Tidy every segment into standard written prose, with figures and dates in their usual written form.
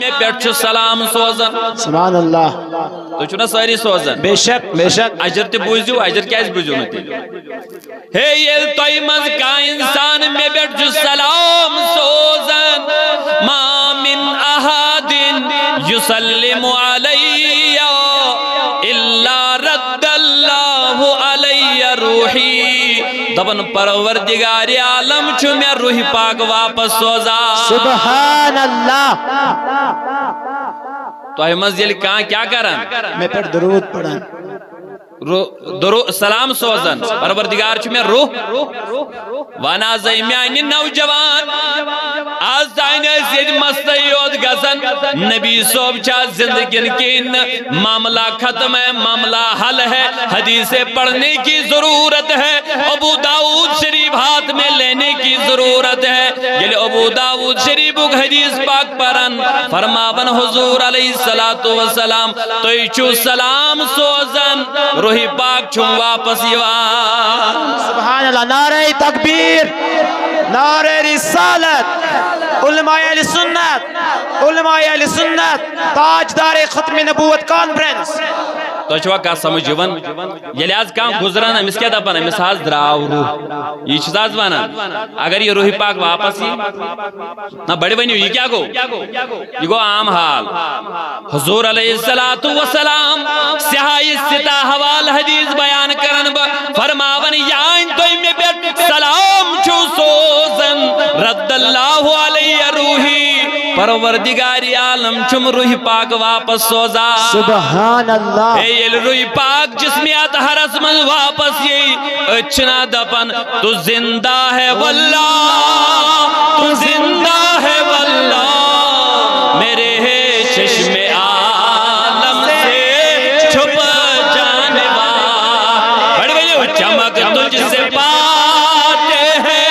میں پیٹھ چھو سلام سوزن سبحان اللہ تو چھو نا ساری سوزن بے شک بے شک اجر تے بوزیو اجر کیا اس بوزیو نتی ہے یہ توی مز کا انسان میں پیٹھ چھو سلام سوزن ما من احد یسلم علی الا رد اللہ علی روحی دبن پروردگار عالم چھو میں روح پاک واپس سوزا سبحان اللہ تو احمد یلی کہاں کیا کرن میں پر درود پڑھن سلام سوزن پروردگار چھو میں روح وانا زیمیانی نوجوان آز تائن سید مستیود گزن نبی صوب چاہ زندگین کین معاملہ ختم ہے معاملہ حل ہے حدیثیں پڑھنے کی ضرورت ہے ابو داؤد شریف ہاتھ میں لینے کی ضرورت ہے یہ ابو داؤد شریف حدیث پاک پرن فرماون حضور علیہ السلام تو چھو سلام سوزن روحی پاک چھو واپس یوان سبحان اللہ نعرہ تکبیر نعرہ رسالت علماء اہل سنت تاجدار ختم نبوت کانفرنس تو چھوا کا سمجھ یوان یلی آز کام گزران امس کیا دپن امس آز دراو روح یہ چیز آز وانا اگر یہ روحی پاک واپس ہی نہ بڑے بنیو یہ کیا گو یہ گو عام حال حضور علیہ السلام سیاہی ستا حوال حدیث بیان کرن فرماون یائن توی میں بیٹ سلام چھو سوزن رد اللہ علیہ روحی پروردگاری عالم چھم روح پاک واپس سوزا سبحان اللہ اے روح پاک جسمیات حرس من واپس یہ اچھنا دپن تو زندہ ہے واللہ تو زندہ ہے واللہ میرے چشم عالم سے چھپ جانے والا بڑھ گئی چمک تجھ سے پاتے ہیں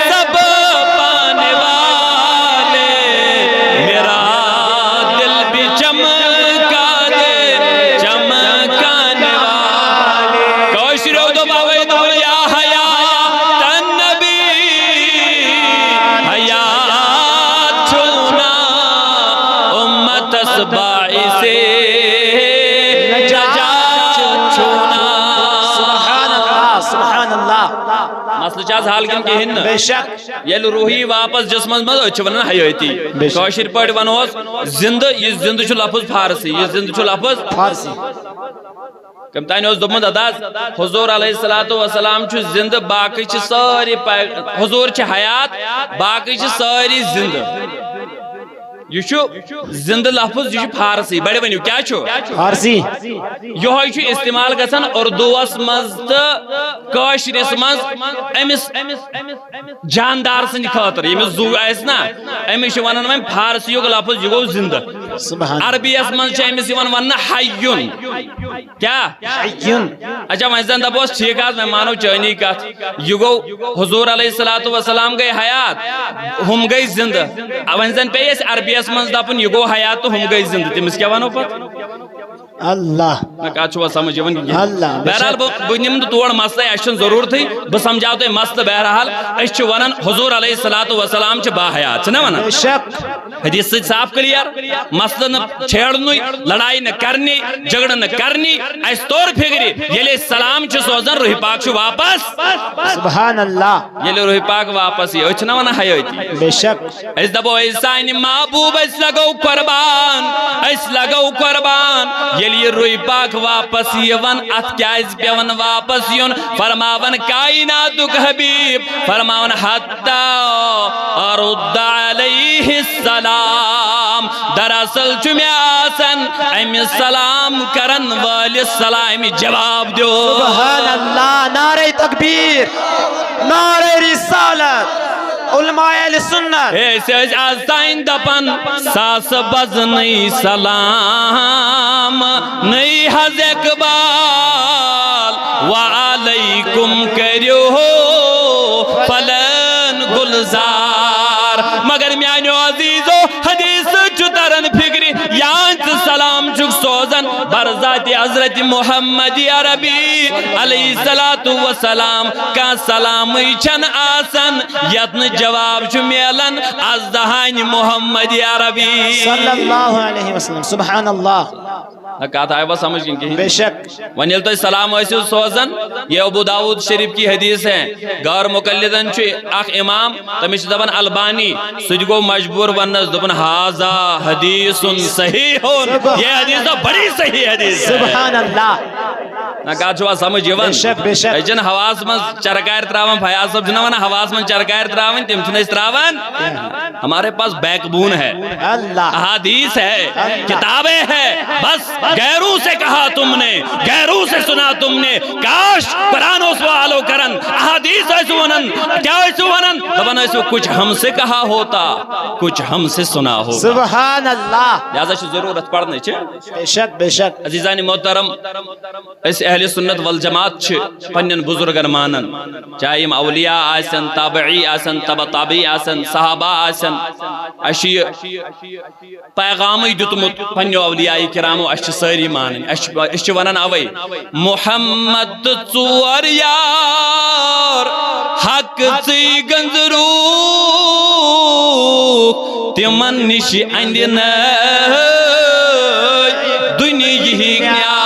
سب پانے والے میرا دل بھی چمکا دے چمکانے والے کوش رو دو باوی دو یا حیات النبی حیات چھونا امت اسبائی سے نجات چھونا سبحان اللہ مسئلہ چاہز حال کن کی ہن بے شک یل روحی واپس جسمن مز اچھ ونن حیاتی کاشر پڑ ونوس زندہ یہ زندہ چھو لفظ فارسی یہ زندہ چھو لفظ فارسی کم تانی اس دومد اداز حضور علیہ السلام چھو زندہ باقی چھ ساری حضور چھ حیات باقی چھ ساری زندہ یہ چھو زندہ لفظ یہ چھو فارسی بڑے ونیو کیا چھو فارسی یہ چھو استعمال گژھان اردو اس مز کاشرس مز امس جاندار سند خاطر یمس زو آس نا امس ونان وۄنۍ فارسی لفظ یہ گو زندہ سبحان عربی اس مز امس ون حیون کیا حیون اچھا وۄنۍ زن دپوس ٹھیک آز میں مانو چانی کت یہ گو حضور علیہ السلام گئی حیات ہم گئی زندہ وۄنۍ زن پے اس عربی اس مز دپن یہ گو حیات تو ہم گئی زندہ تمس کیا ونو پت اللہ میں کہا چھوا سمجھ یوان اللہ بہرحال بہ نم تور مسئلہ اس ضرورت بہ سمجھاو تہ مسئلہ بہرحال اس ونان حضور علیہ السلام چھ با حیات چھ ونان بے شک حدیث سے صاف کلیئر مسئلہ نہ چھیڑنی لڑائی نہ کرنی جھگڑ نہ کرنی اس طور فکری یلی سلام چھ سوزن روح پاک چھ واپس سبحان اللہ یلی روح پاک واپس یہ اچھ نہ ونان حیاتی بے شک اس دبو ایسانی محبوب اس لگو قربان یلی روی پاک واپس یون ات کیاز پیون واپس یون فرماون کائناتک حبیب فرماون حتی ارد علیہ السلام دراصل چمی آسن امی سلام کرن والی سلامی جواب دیو سبحان اللہ نعرہ تکبیر نعرہ رسالت علماء اہل سنت ایسے آزائن دپن ساس بز نئی سلام نئی حض اقبال وعلیکم کریو فلن گلزار مگر میانو عزیزو حدیث چترن فکری یانچ سلام چک سوز سوزن برذات حضرت محمد عربی علیہ السلام کا سلام چھن آسن یتن جواب چھ میلن از دہان محمد عربی صلی اللہ علیہ وسلم سبحان اللہ کہا تھا آئیوہ سمجھ گئیں بے شک ونیل تو سلام ایسی سوزن یہ ابو داود شریف کی حدیث ہے غیر مقلدن چھے اخ امام تمیش دبن البانی سج کو مجبور ونس دبن حاضا حدیث صحیح یہ حدیث تو بڑی صحیح حدیث ہے سبحان اللہ نہ کہا چھوا سمجھ یون بے شک بے شک جن حواس من چرکائر تراون فیاض صاحب جنہ ونا حواس من چرکائر تراون تم چھنے اس تراون ہمارے پاس بیک بون ہے اللہ احادیث ہے کتابیں ہیں بس غیروں سے کہا تم نے غیروں سے سنا تم نے کاش قرآن و سوالو کرن احادیث ایسو ونن کیا ایسو ونن دبن ایسو کچھ ہم سے کہا ہوتا کچھ ہم سے سنا ہوتا سبحان اللہ لہذا چھ ضرورت پڑھنے چھے بے شک بے شک عزیزانی محترم اس اہل سنت والجماعت چھ پنن بزرگن مانن چاہے ہم اولیاء آسن تابعی آسن تبع تابعی آسن صحابہ آسن اشی پیغامی دتمت پنیو اولیاء کرامو اشی ساری مانن اشی ونن اوئی محمد ژور یار حق ژی گنزرو تمن نش اند دنیا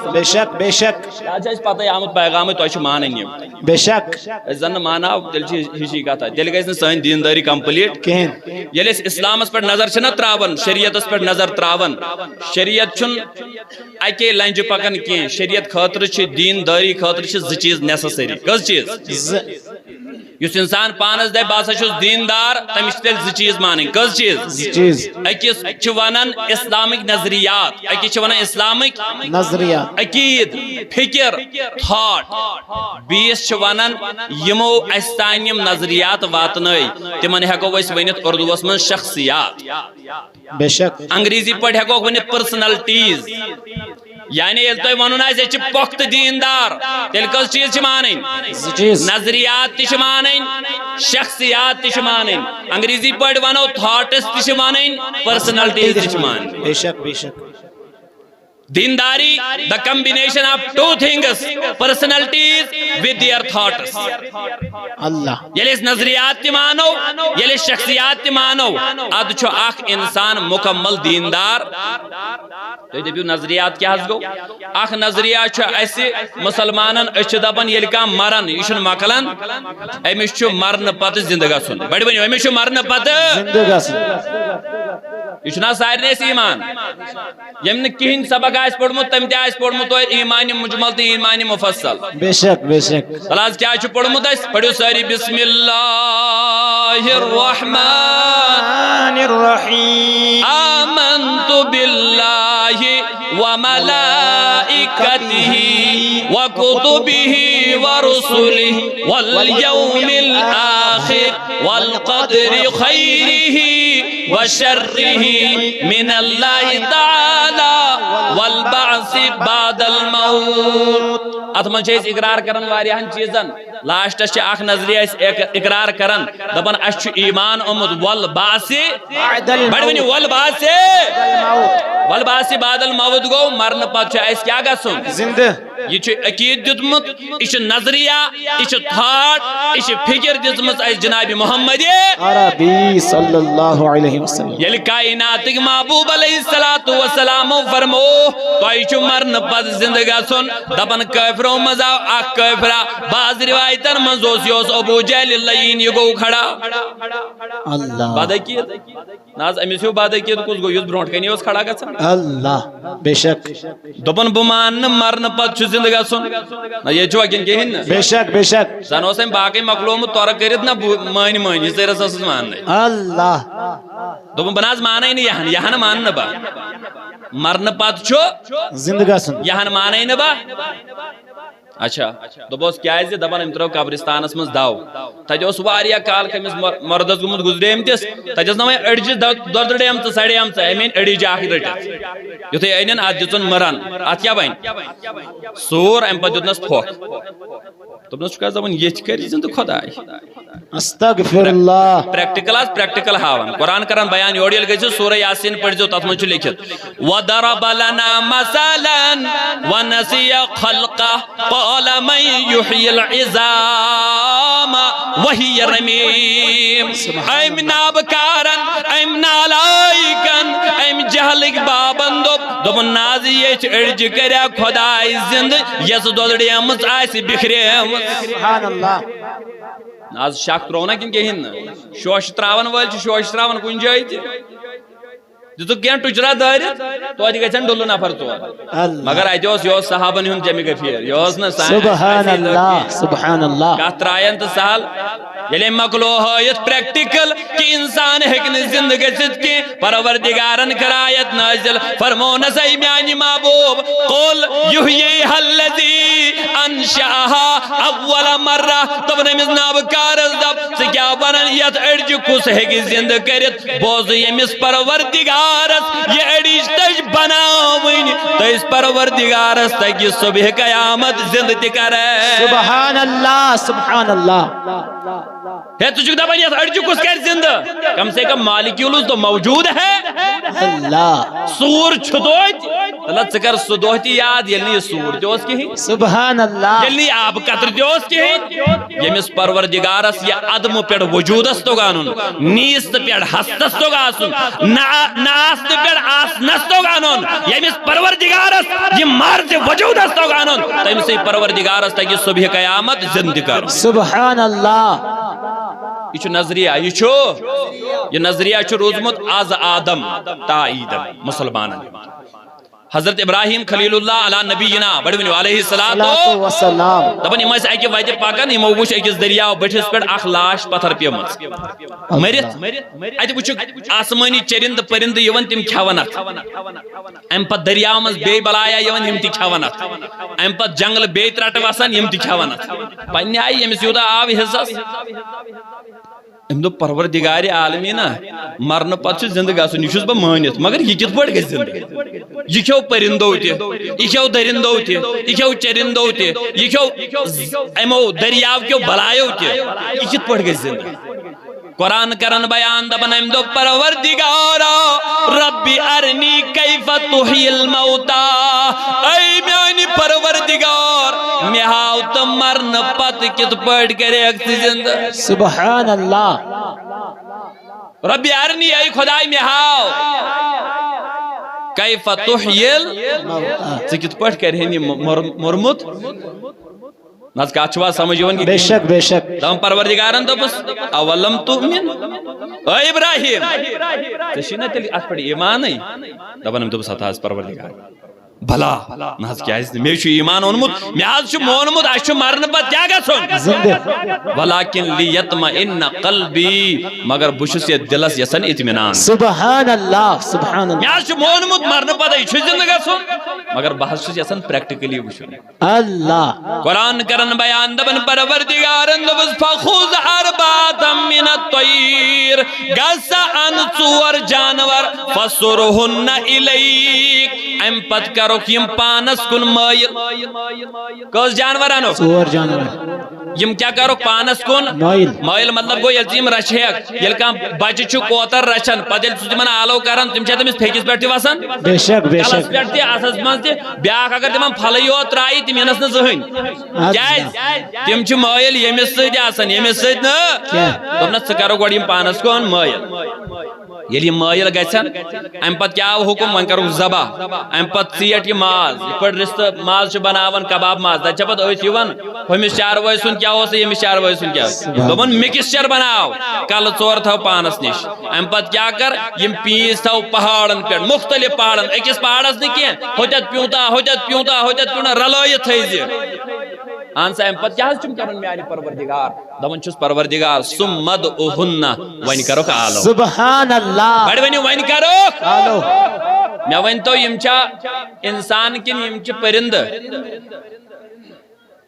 بے شک بے شک آج اس پتہ آمد پیغام تو اچھ مانن بے شک زن مانا تیل ہشی کتا تیل گئی سن دینداری کمپلیٹ کہن یل اسلامس پر نظر چھنا تراون شریعتس پر نظر تراون شریعت چھن اکی لنج پکن کی شریعت خاطر چھ دینداری خاطر چھ ز چیز نیسسری کس چیز یس انسان پانس دے باسا چھس دیندار تمش تیل ز چیز مانن کس چیز اکس چھ ونن اسلامک نظریات اکی چھ ونن اسلامک نظریہ عقید فکر تھاٹ بیس چھ ونن یمو استانیم نظریات واتنائی تمن ہیکو ویس ونیت اردوس من شخصیات بے شک انگریزی پڑھ ہیکو ونیت پرسنلٹیز یعنی یل تو ونن آئے چھ پخت دیندار تیل کس چیز چھ مانن نظریات تش مانن شخصیات تش مانن انگریزی پڑھ ونو تھاٹس تش مانن پرسنلٹیز تش مانن بے شک بے شک دینداری the combination of two things personalities with their thoughts اللہ یلی نظریات تی مانو یلی شخصیات تی مانو اد چھو اخ انسان مکمل دیندار تو دبیو نظریات کیا گو اخ نظریہ چھو ایسی مسلمانن اچھ دبن یلی کا مرن یشن مکلن امیش چھو مرن پت زندگا سن بڑی بنیو امیش چھو مرن پت زندگا سن یشنا سارنے سی ایمان یمن کہن سبق آئیس پڑھمت تم تی آئیس پڑھمت تو ایمان مجمل تی ایمان مفصل بے شک بے شک خلاص کیا چھو پڑھمت آئیس پڑھو ساری بسم اللہ الرحمن الرحیم آمنت باللہ وملائکتہ وکتبہ ورسلہ والیوم الآخر والقدر خیرہ وشرہ من اللہ تعالی والبعث بعد الموت اتمن چھ اقرار کرن واریاہن چیزن لاسٹس چھ اخ نظریہ اقرار کرن دپن اس چھ ایمان امد والبعث بڑونی والبعث بعد الموت گو مرن پت چھ اس کیا گسن زندہ یہ چھ عقید دتمت یہ چھ نظریہ یہ چھ تھاٹ یہ چھ فکر دتمت اس جناب محمد عربی صلی اللہ علیہ وسلم یل کائنات محبوب علیہ السلام فرمو تو چھ مرن پت زندگا سن دپن کافروں مزا اخ کافرہ بعض روایتن منزوس یوس ابو جہل اللعین یہ گو کھڑا اللہ بادکیت ناز امیسیو بادکیت کس گو یوس برونٹ کنی یوس کھڑا گسن اللہ بے شک دپن بمان مرن پت چھ زندگا سن یہ چھو اکن کہن بے شک بے شک زنو سن باقی مقلوم تور کرت نا مانی مانی زیر سس ماننے اللہ دپن بناز مانے نہیں یہاں ماننا با مرن پت چھو زندگا سن یہاں مانے نہیں با اچھا دبوس کیا ہے دبان امترو قبرستانس مز داو تجوس واریا کال کمس مردس گمت گزریم تس تجوس نوے اڑج دردڑیم تو سڑیم تو امین اڑی جا اخر رٹ یوتھے اینن ات دتن مران ات کیا بین سور ام پتنس پھوک دبنس چھ دبن یچ کر زند خدای استغفر اللہ پریکٹیکل ہاون قرآن کران بیان یور یل گژھو سورہ یاسین پڑھزو تتھ من چھ لکھت وضرب لنا مثلا ونسي خلقه قال من يحيي العظام وهي رميم ام نابکارن ام نالائکن ام جہلک بابندو دوپن نازی یہ اڑج کریا خدای زند یس دودڑیمز آسی بکھریم سبحان اللہ آز شک ترونا کن کہین شوش تراون ول شوش تراون کن جائے دتک کیا ٹچرا دارت تو اج گژھن ڈولو نفر ژور مگر اتہ یہ صحابن ہند جمع گفیر یہ نا سبحان اللہ سبحان اللہ کت ترائن تو سہل یل مکلو ہت پریکٹیکل کہ انسان ہیکن زند گژھت کی پروردگارن کرایت نازل فرمون سی میانی محبوب قل یحییھا الذی انشأها اول مرہ تب نمز نابکارس دب سے کیا بنن یت اڑج کس ہیک زند کرت بوز یمس پروردگارس یہ اڑج تج بناوین تو اس پروردگارس تک صبح قیامت زند تہ کرے سبحان اللہ سبحان اللہ ہے تجھے دبن یہ اڑج کس کر زند کم سے کم مالیکیولز تو موجود ہے اللہ سور چھدوت اللہ ذکر سدوتی یاد یلنی سور دیوس کی سبحان اللہ یلنی آب قطر دیوس کی یمس پروردگارس یہ عدم پیڑ وجودس تو گانون نیست پیڑ ہستس تو گاسون ناست پیڑ آسنس تو گانون یمس پروردگارس یہ مرد وجودس تو گانون تم سے پروردگارس تک یہ صبح قیامت زند کر سبحان اللہ یہ نظریہ یہ نظریہ روزمت از آدم تا ایدم مسلمان حضرت ابراہیم خلیل اللہ علی نبینا بڑھونی علیہ السلام دبن یہ مجھے ایک وائد پاکن یہ موش ایک دریا بٹھس پر اخ لاش پتھر پیمت مرت ایت وچھ آسمانی چرند پرند یون تم کھونت ام پت دریا مز بے بلایا یون یم تی کھونت ام پت جنگل بے ترٹ وسن یم تی کھونت پنہ آئی یمس یوتا آو حصص ام دو پروردگار عالمین مرن پتہ زند گژھن یہ چھس بہ مانت مگر یہ کت پٲٹھۍ گژھِ زند یہ کھیو پرندو تہ یہ کھیو درندو تہ یہ کھیو چرندو تہ یہ کھیو امو دریاو کیو بلایو تہ یہ کت پٲٹھۍ گژھِ زند قرآن کرن بیان دبن ام دو پروردگارا ربی ارنی کیف تحیی الموتا اے میانی پروردگار میں ہاو تو مرن پت کت پڑھ کرے اکتی زند سبحان اللہ ربی ارنی اے خدای میں ہاو کیف تحیی الموتا کت پڑھ کرے مرمت ناز کا اچھوا سمجھ یون بے شک بے شک دم پروردگارن دپس اولم تؤمن اے ابراہیم تشینا تیلی ات پڑی ایمان نہیں دپنم دپس ہتاز پروردگار بھلا ناز کیا اس میں چھو ایمان اونمت میاز چھو مونمت اچھو مرن پت کیا گژھن زندہ ولیکن لیطمئن قلبی مگر بشس یہ دلس یسن اطمینان سبحان اللہ سبحان اللہ میاز چھو مونمت مرن پت اچھو زندہ گژھن مگر بحث چھس یسن پریکٹیکلی وچھن اللہ قرآن کرن بیان دبن پروردگارن دبس فخوز ارباتا من الطیر گسا ان ژور جانور فسرہن الیک ام پت کرو یم پانس کن مائل کس جانور انو ژور جانور یم کیا کرو پانس کن مائل مطلب گو یلزیم رچھیک یل کام بچ چھو کوتر رچھن پتیل تمن آلو کرن تم چھے تمس پھیکس پیٹھ وسن بے شک بے کلس شک پیٹھ تی اسس من تی بیاکھ اگر تمن پھل یوت ترائی تم ینس نہ زہن کیاز تم چھ مائل یمس سۭتۍ آسن یمس سۭتۍ نہ دوپنس ژٕ کرو گۄڈٕ یم پانس کن مائل یلی مائل گژھن ام پت کیا حکم ون کرو ذبح ام پت ژیٹ یہ ماز یہ پٹ رست ماز چھ بناون کباب ماز تت چھ پت أسۍ یوان ہمس چاروٲے سُنٛد کیا اوس یمس چاروٲے سُنٛد کیا دوپن مکسچر بناو کل ژور تھو پانس نش ام پت کیا کر یم پیس تھو پہاڑن پہ مختلف پہاڑن اکس پہاڑس نہ کی ہوتت پیوتا ہوتت پیوتا ہوتت پیونا رلٲیِتھ تھٲیزِ اہن سا ام پت کیا چھم کرن میانہِ پروردگار دپان چھُس پروردگار ثم ادعوہن وۄنۍ کرُکھ آلو سبحان اللہ بڑ ؤنِو وۄنۍ کرُکھ آلو مےٚ ؤنۍتو یم چھا انسان کن یم چھ پرندٕ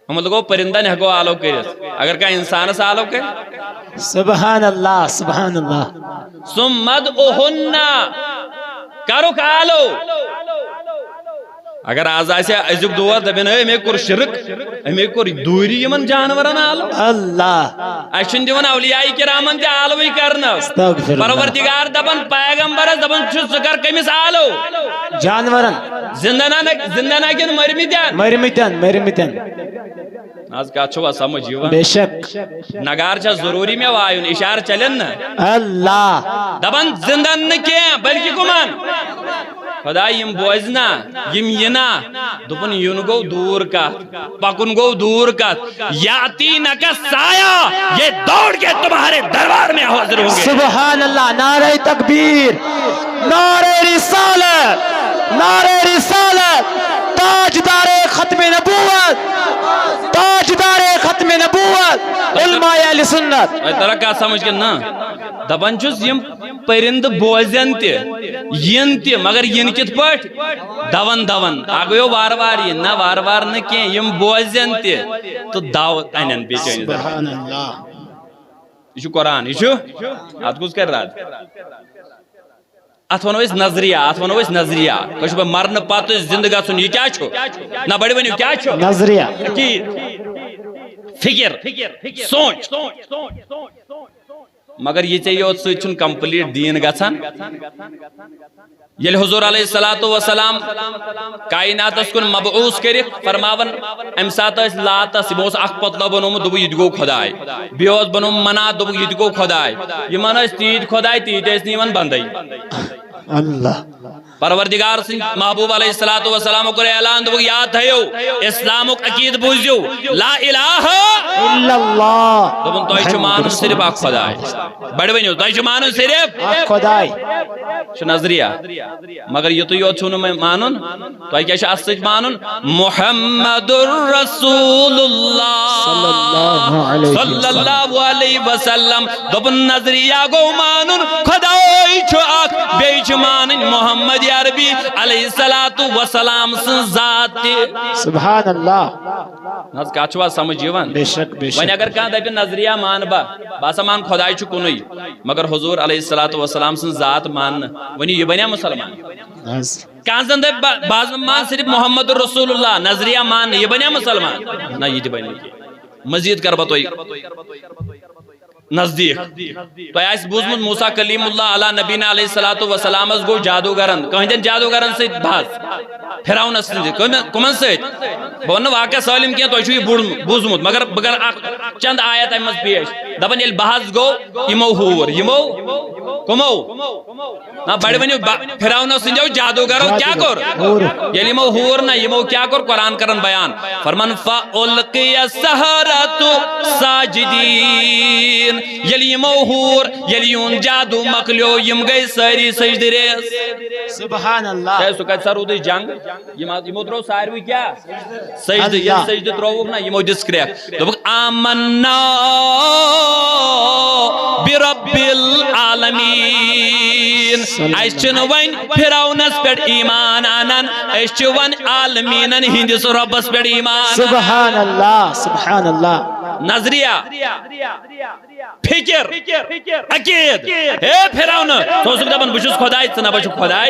ہم گو پرندن ہیکو آلو کرت اگر کا انسانس آلو کر سبحان اللہ سبحان اللہ ثم ادعوہن کرُکھ آلو اگر آز آسے ازیک دور دبین اے میں کور شرک اے کور دوری یمن جانورن آلو اللہ اشن دیون اولیاء کرامن تے آلوی کرنس استغفر اللہ پروردگار دبن پیغمبر دبن چھ سکر کمس آلو جانورن زندہ نہ کن مرمتن آز کا چھوا سمجھ یوان بے شک نگار چھا ضروری میں وایون اشار چلن نا اللہ دبن زندہ نہ کیا بلکہ کمان خدا یم بوزنا یم ینا دپن یون گو دور کا پکن گو دور کا یاتی نکا سایہ یہ دوڑ کے تمہارے دربار میں حاضر ہوں گے سبحان اللہ نعرہ تکبیر نعرہ رسالت تاجدار ختم نبوت علماء اہل سنت طرح کا سمجھ کے نا دپن چھس یم پرند بوزن تی ین تی مگر ین کت پٹ دون اگو وار وار ین نا وار وار نہ کی یم بوزن تی تو دعوت انن بیچین سبحان اللہ یہ قرآن یہ ات کس کر رات ات ونو اس نظریہ کچھ مرن پات زندہ گژھن یہ کیا چھو نہ بڑی ونیو کیا چھو نظریہ فکر سوچ مگر یہ چاہیے یوت سن کمپلیٹ دین گژھان یل حضور علیہ السلام کائنات اس کن مبعوث کرک فرماون ام سات اس لاتس بوس اخ پتلو بنوم دب یہ گو خدائے بیوس بنوم منا دب یہ گو خدائے یہ من اس تیج خدائے تیج اس نیون بندائی اللہ پروردگار سن محبوب علیہ السلام کو اعلان دب یاد تھیو اسلام عقید بوزیو لا الہ الا اللہ دبن تو چھ مانن صرف اخ خدائے بڑ ونیو تو چھ مانن صرف اخ خدائے چھ نظریہ مگر یہ تو یوت چھو مانن تو کیا چھ اسچ مانن محمد الرسول اللہ صلی اللہ علیہ وسلم دبن نظریہ گو مانن خدای چھ اخ بے چھ مانن محمد عربی علیہ السلام سن ذات سبحان اللہ ناز کاچوا سمجھ یوان بے شک ونی اگر کان دپن نظریہ مان باسا مان خدای چھ کنوی مگر حضور علیہ السلام سن ذات مان ونی یہ بنیا مسلمان کان زن دپ باز مان صرف محمد رسول اللہ نظریہ مان یہ بنیا مسلمان نہ یہ بنیا مزید کر بتوئی نزدیک تو ایس بوزمت موسیٰ کلیم اللہ علیہ نبینا علیہ السلام از گو جادوگرن کہیں دن جادوگرن سے بھاز پھراؤن اسن کمن سے بہن واقع سالم کیا تو ایشو یہ بوزمت مگر چند آیت ایمز پیش دبن یل بحث گو یمو ہور یمو کمو نا بڑی ونیو پھراؤن اسن جو جادوگرن کیا کر یل یمو ہور نا یمو کیا کر قرآن کرن بیان فرمان فَأُلْقِيَ السَّحَرَةُ سَاجِدِينَ یلی موہور یلیون جادو مکلیو یم گئی ساری سجدی ریس سبحان اللہ سو کہت سر ادھر جنگ یمو درو ساروی کیا سجدی یہ سجدی تروک نا یمو ڈسکریک تو آمنا برب العالمین ایشن وین پھراؤنس پیٹ ایمان آنن ایشن عالمینن ہندس ربس پیٹ ایمان سبحان اللہ نظریہ فکر عقید اے پھراؤن تو سکتا دبن بچوس خدای تنا بچو خدای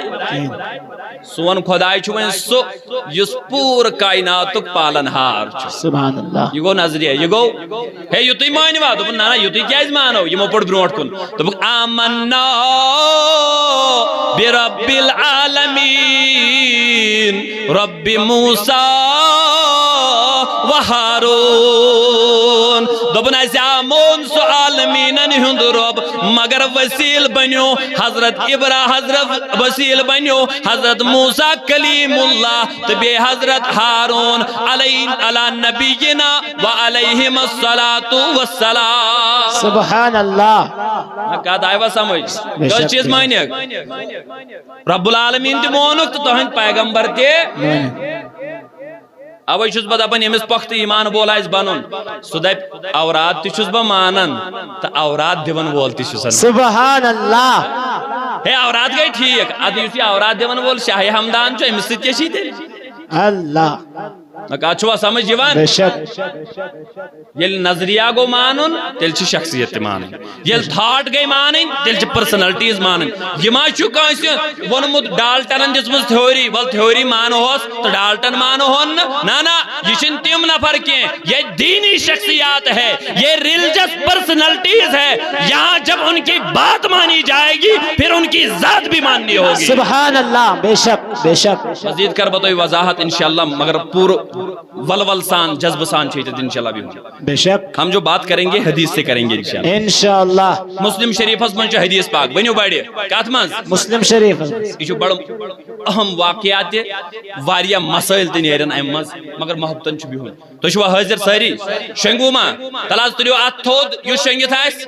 سون خدای چھو ان سو یس پور کائناتک پالن ہار چھو سبحان اللہ یہ گو نظریہ یہ گو ہے یہ تو مانی وا دبن نا یہ تو کیا از مانو یہ مو پڑ برونٹ کن تو آمنا برب العالمین رب موسیٰ و ہارون دبن ایسے آمون سو عالمینن ہند رب مگر وسیل بنیو حضرت وسیل بنیو حضرت موسیٰ کلیم اللہ تبی حضرت ہارون علی نبینا و علیہم السلام سبحان اللہ کہا دائیوہ سمجھ کس چیز مائنی رب العالمین تی مونک تو ہند پیغمبر تی اوے چھس بہ دپان یمس پخت ایمان وول آس بنن سہ دپ اوراد تہ چھس بہ مانن تو اوراد دِون وول تہ چھس سبحان اللہ ہے اوراد گئی ٹھیک اد یس یہ اوراد دِون وول شاہ ہمدان چھ امس سۭتۍ کیاہ چھی تیٚلہِ اللہ نکاچوا سمجھ جوان بے شک یل نظریہ گو مانن تیل چھ شخصیت مانن یل تھاٹ گئی مانن تیل چھ پرسنالٹیز مانن یہ ما چھ کانسی ونمت ڈالٹنن دسمس تھیوری ول تھیوری مانوس تو ڈالٹن مانوہن نا یہ چھن تم نفر کی یہ دینی شخصیات ہے یہ ریلیجس پرسنالٹیز ہے یہاں جب ان کی بات مانی جائے گی پھر ان کی ذات بھی ماننی ہوگی سبحان اللہ بے شک بے شک مزید کر بتوئی وضاحت انشاءاللہ مگر پور ولول سان جذب سان چیتے انشاءاللہ بھی ہوں بے شک ہم جو بات کریں گے حدیث سے کریں گے انشاءاللہ انشاءاللہ مسلم شریف اس منچ حدیث پاک بنیو بڑی کات منز مسلم شریف یہ بڑا اہم واقعات واریا مسائل تی نیرن امز مگر محبتن چھ بہن تو چھو حاضر ساری شنگو ما تلاز تلیو ات تھود یو شنگت آئیس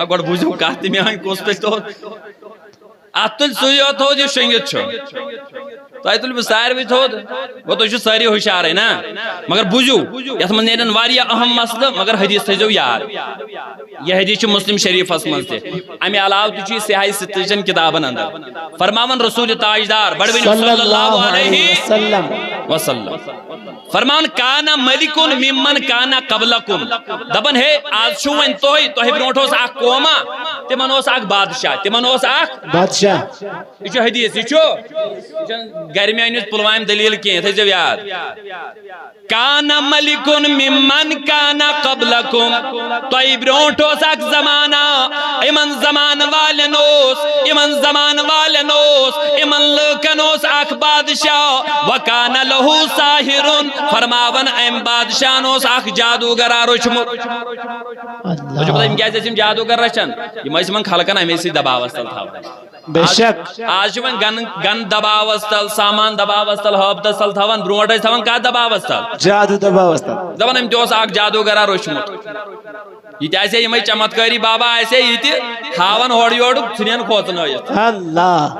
گوڑ بوزیو کہتی میں آئیں کوس پہ تھود ات تل سویو تھود یو شنگت چھو تو آئی تل بسائر بھی تھود وہ تو چھو ساری ہوشار ہے نا مگر بوزیو یت من نیرن واریا اہم مسئلہ مگر حدیث تھیزو یار یہ حدیث چھو مسلم شریف اس منز تے امی علاو تو چھو سیاہی ستجن کتابن اندر فرماون رسول تاجدار بڑوین صلی اللہ علیہ وسلم فرمان کانا ملکن ممن کانا قبلکم دبن ہے آج شو ان توہی برونٹھوس آک قوما تمنوس آک بادشاہ تمنوس آک بادشاہ یہ چھو حدیث یہ چھو گرمی آئینیس پلوائم دلیل کی تھے جو یاد کانا ملکن ممن کانا قبلکم توہی برونٹھوس آک زمانہ امن زمان والنوس امن لکنوس آک بادشاہ وکانا لہو ساہرون فرماون ایم بادشاہ نوس آخ جادوگر آروچمو تو جو پتہ ہم کیا جیسے ہم جادوگر رچن یہ مجھے من خلقن ہمیں اسی دباوستل تھا بے شک آج جو من گن دباوستل سامان دباوستل حب دستل تھاون برونٹا تھاون کا دباوستل جادو دباوستل دبن ہم تیوس آخ جادوگر آروچمو یہ ایسے یہ مجھے چمتکاری بابا ایسے یہ تھی ہاون ہوڑی ہوڑو سنین کھوتن ہوئی اللہ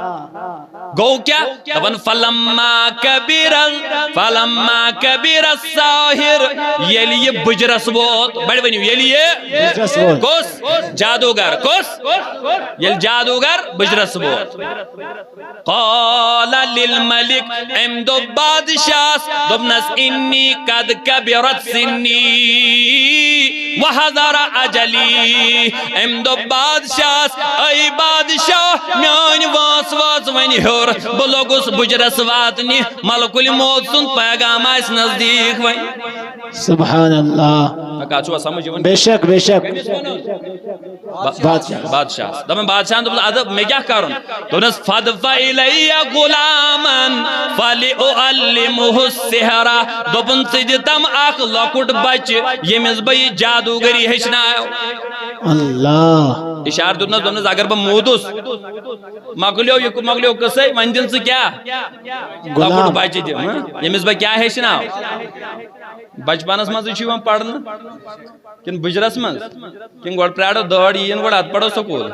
گو کیا دبن فلما کبیر الساہر یلی یہ بجرس ووت بڑی بنیو یلی یہ کس جادوگر کس یل جادوگر بجرس ووت قال للملک ام دو بادشاہ دبنس انی قد کبرت سنی وحضر اجلی ام دو بادشاہ ای بادشاہ میان واس ونی ہور بلوگس بجرس واتنی ملک الموت سن پیغام آئیس نزدیک وی سبحان اللہ کاچوا سمجھ بے شک بے شک بادشاہ دمیں بادشاہ دبل ادب میں کیا کرن دونس فدفع الی غلامن فلعلمہ السحر دبن سجتم اخ لکٹ بچ یمز بئی جادوگری ہچنایو اللہ اشار دونس اگر با مودس مگلیو کسی وندن سے کیا لکٹ بچ دی یمز بئی کیا ہچناو بچپانس مزے چھو پڑھنا کن بجرس مز کن گوڑ پریڈو دوڑ یہ گوڑ ات پڑھو سکول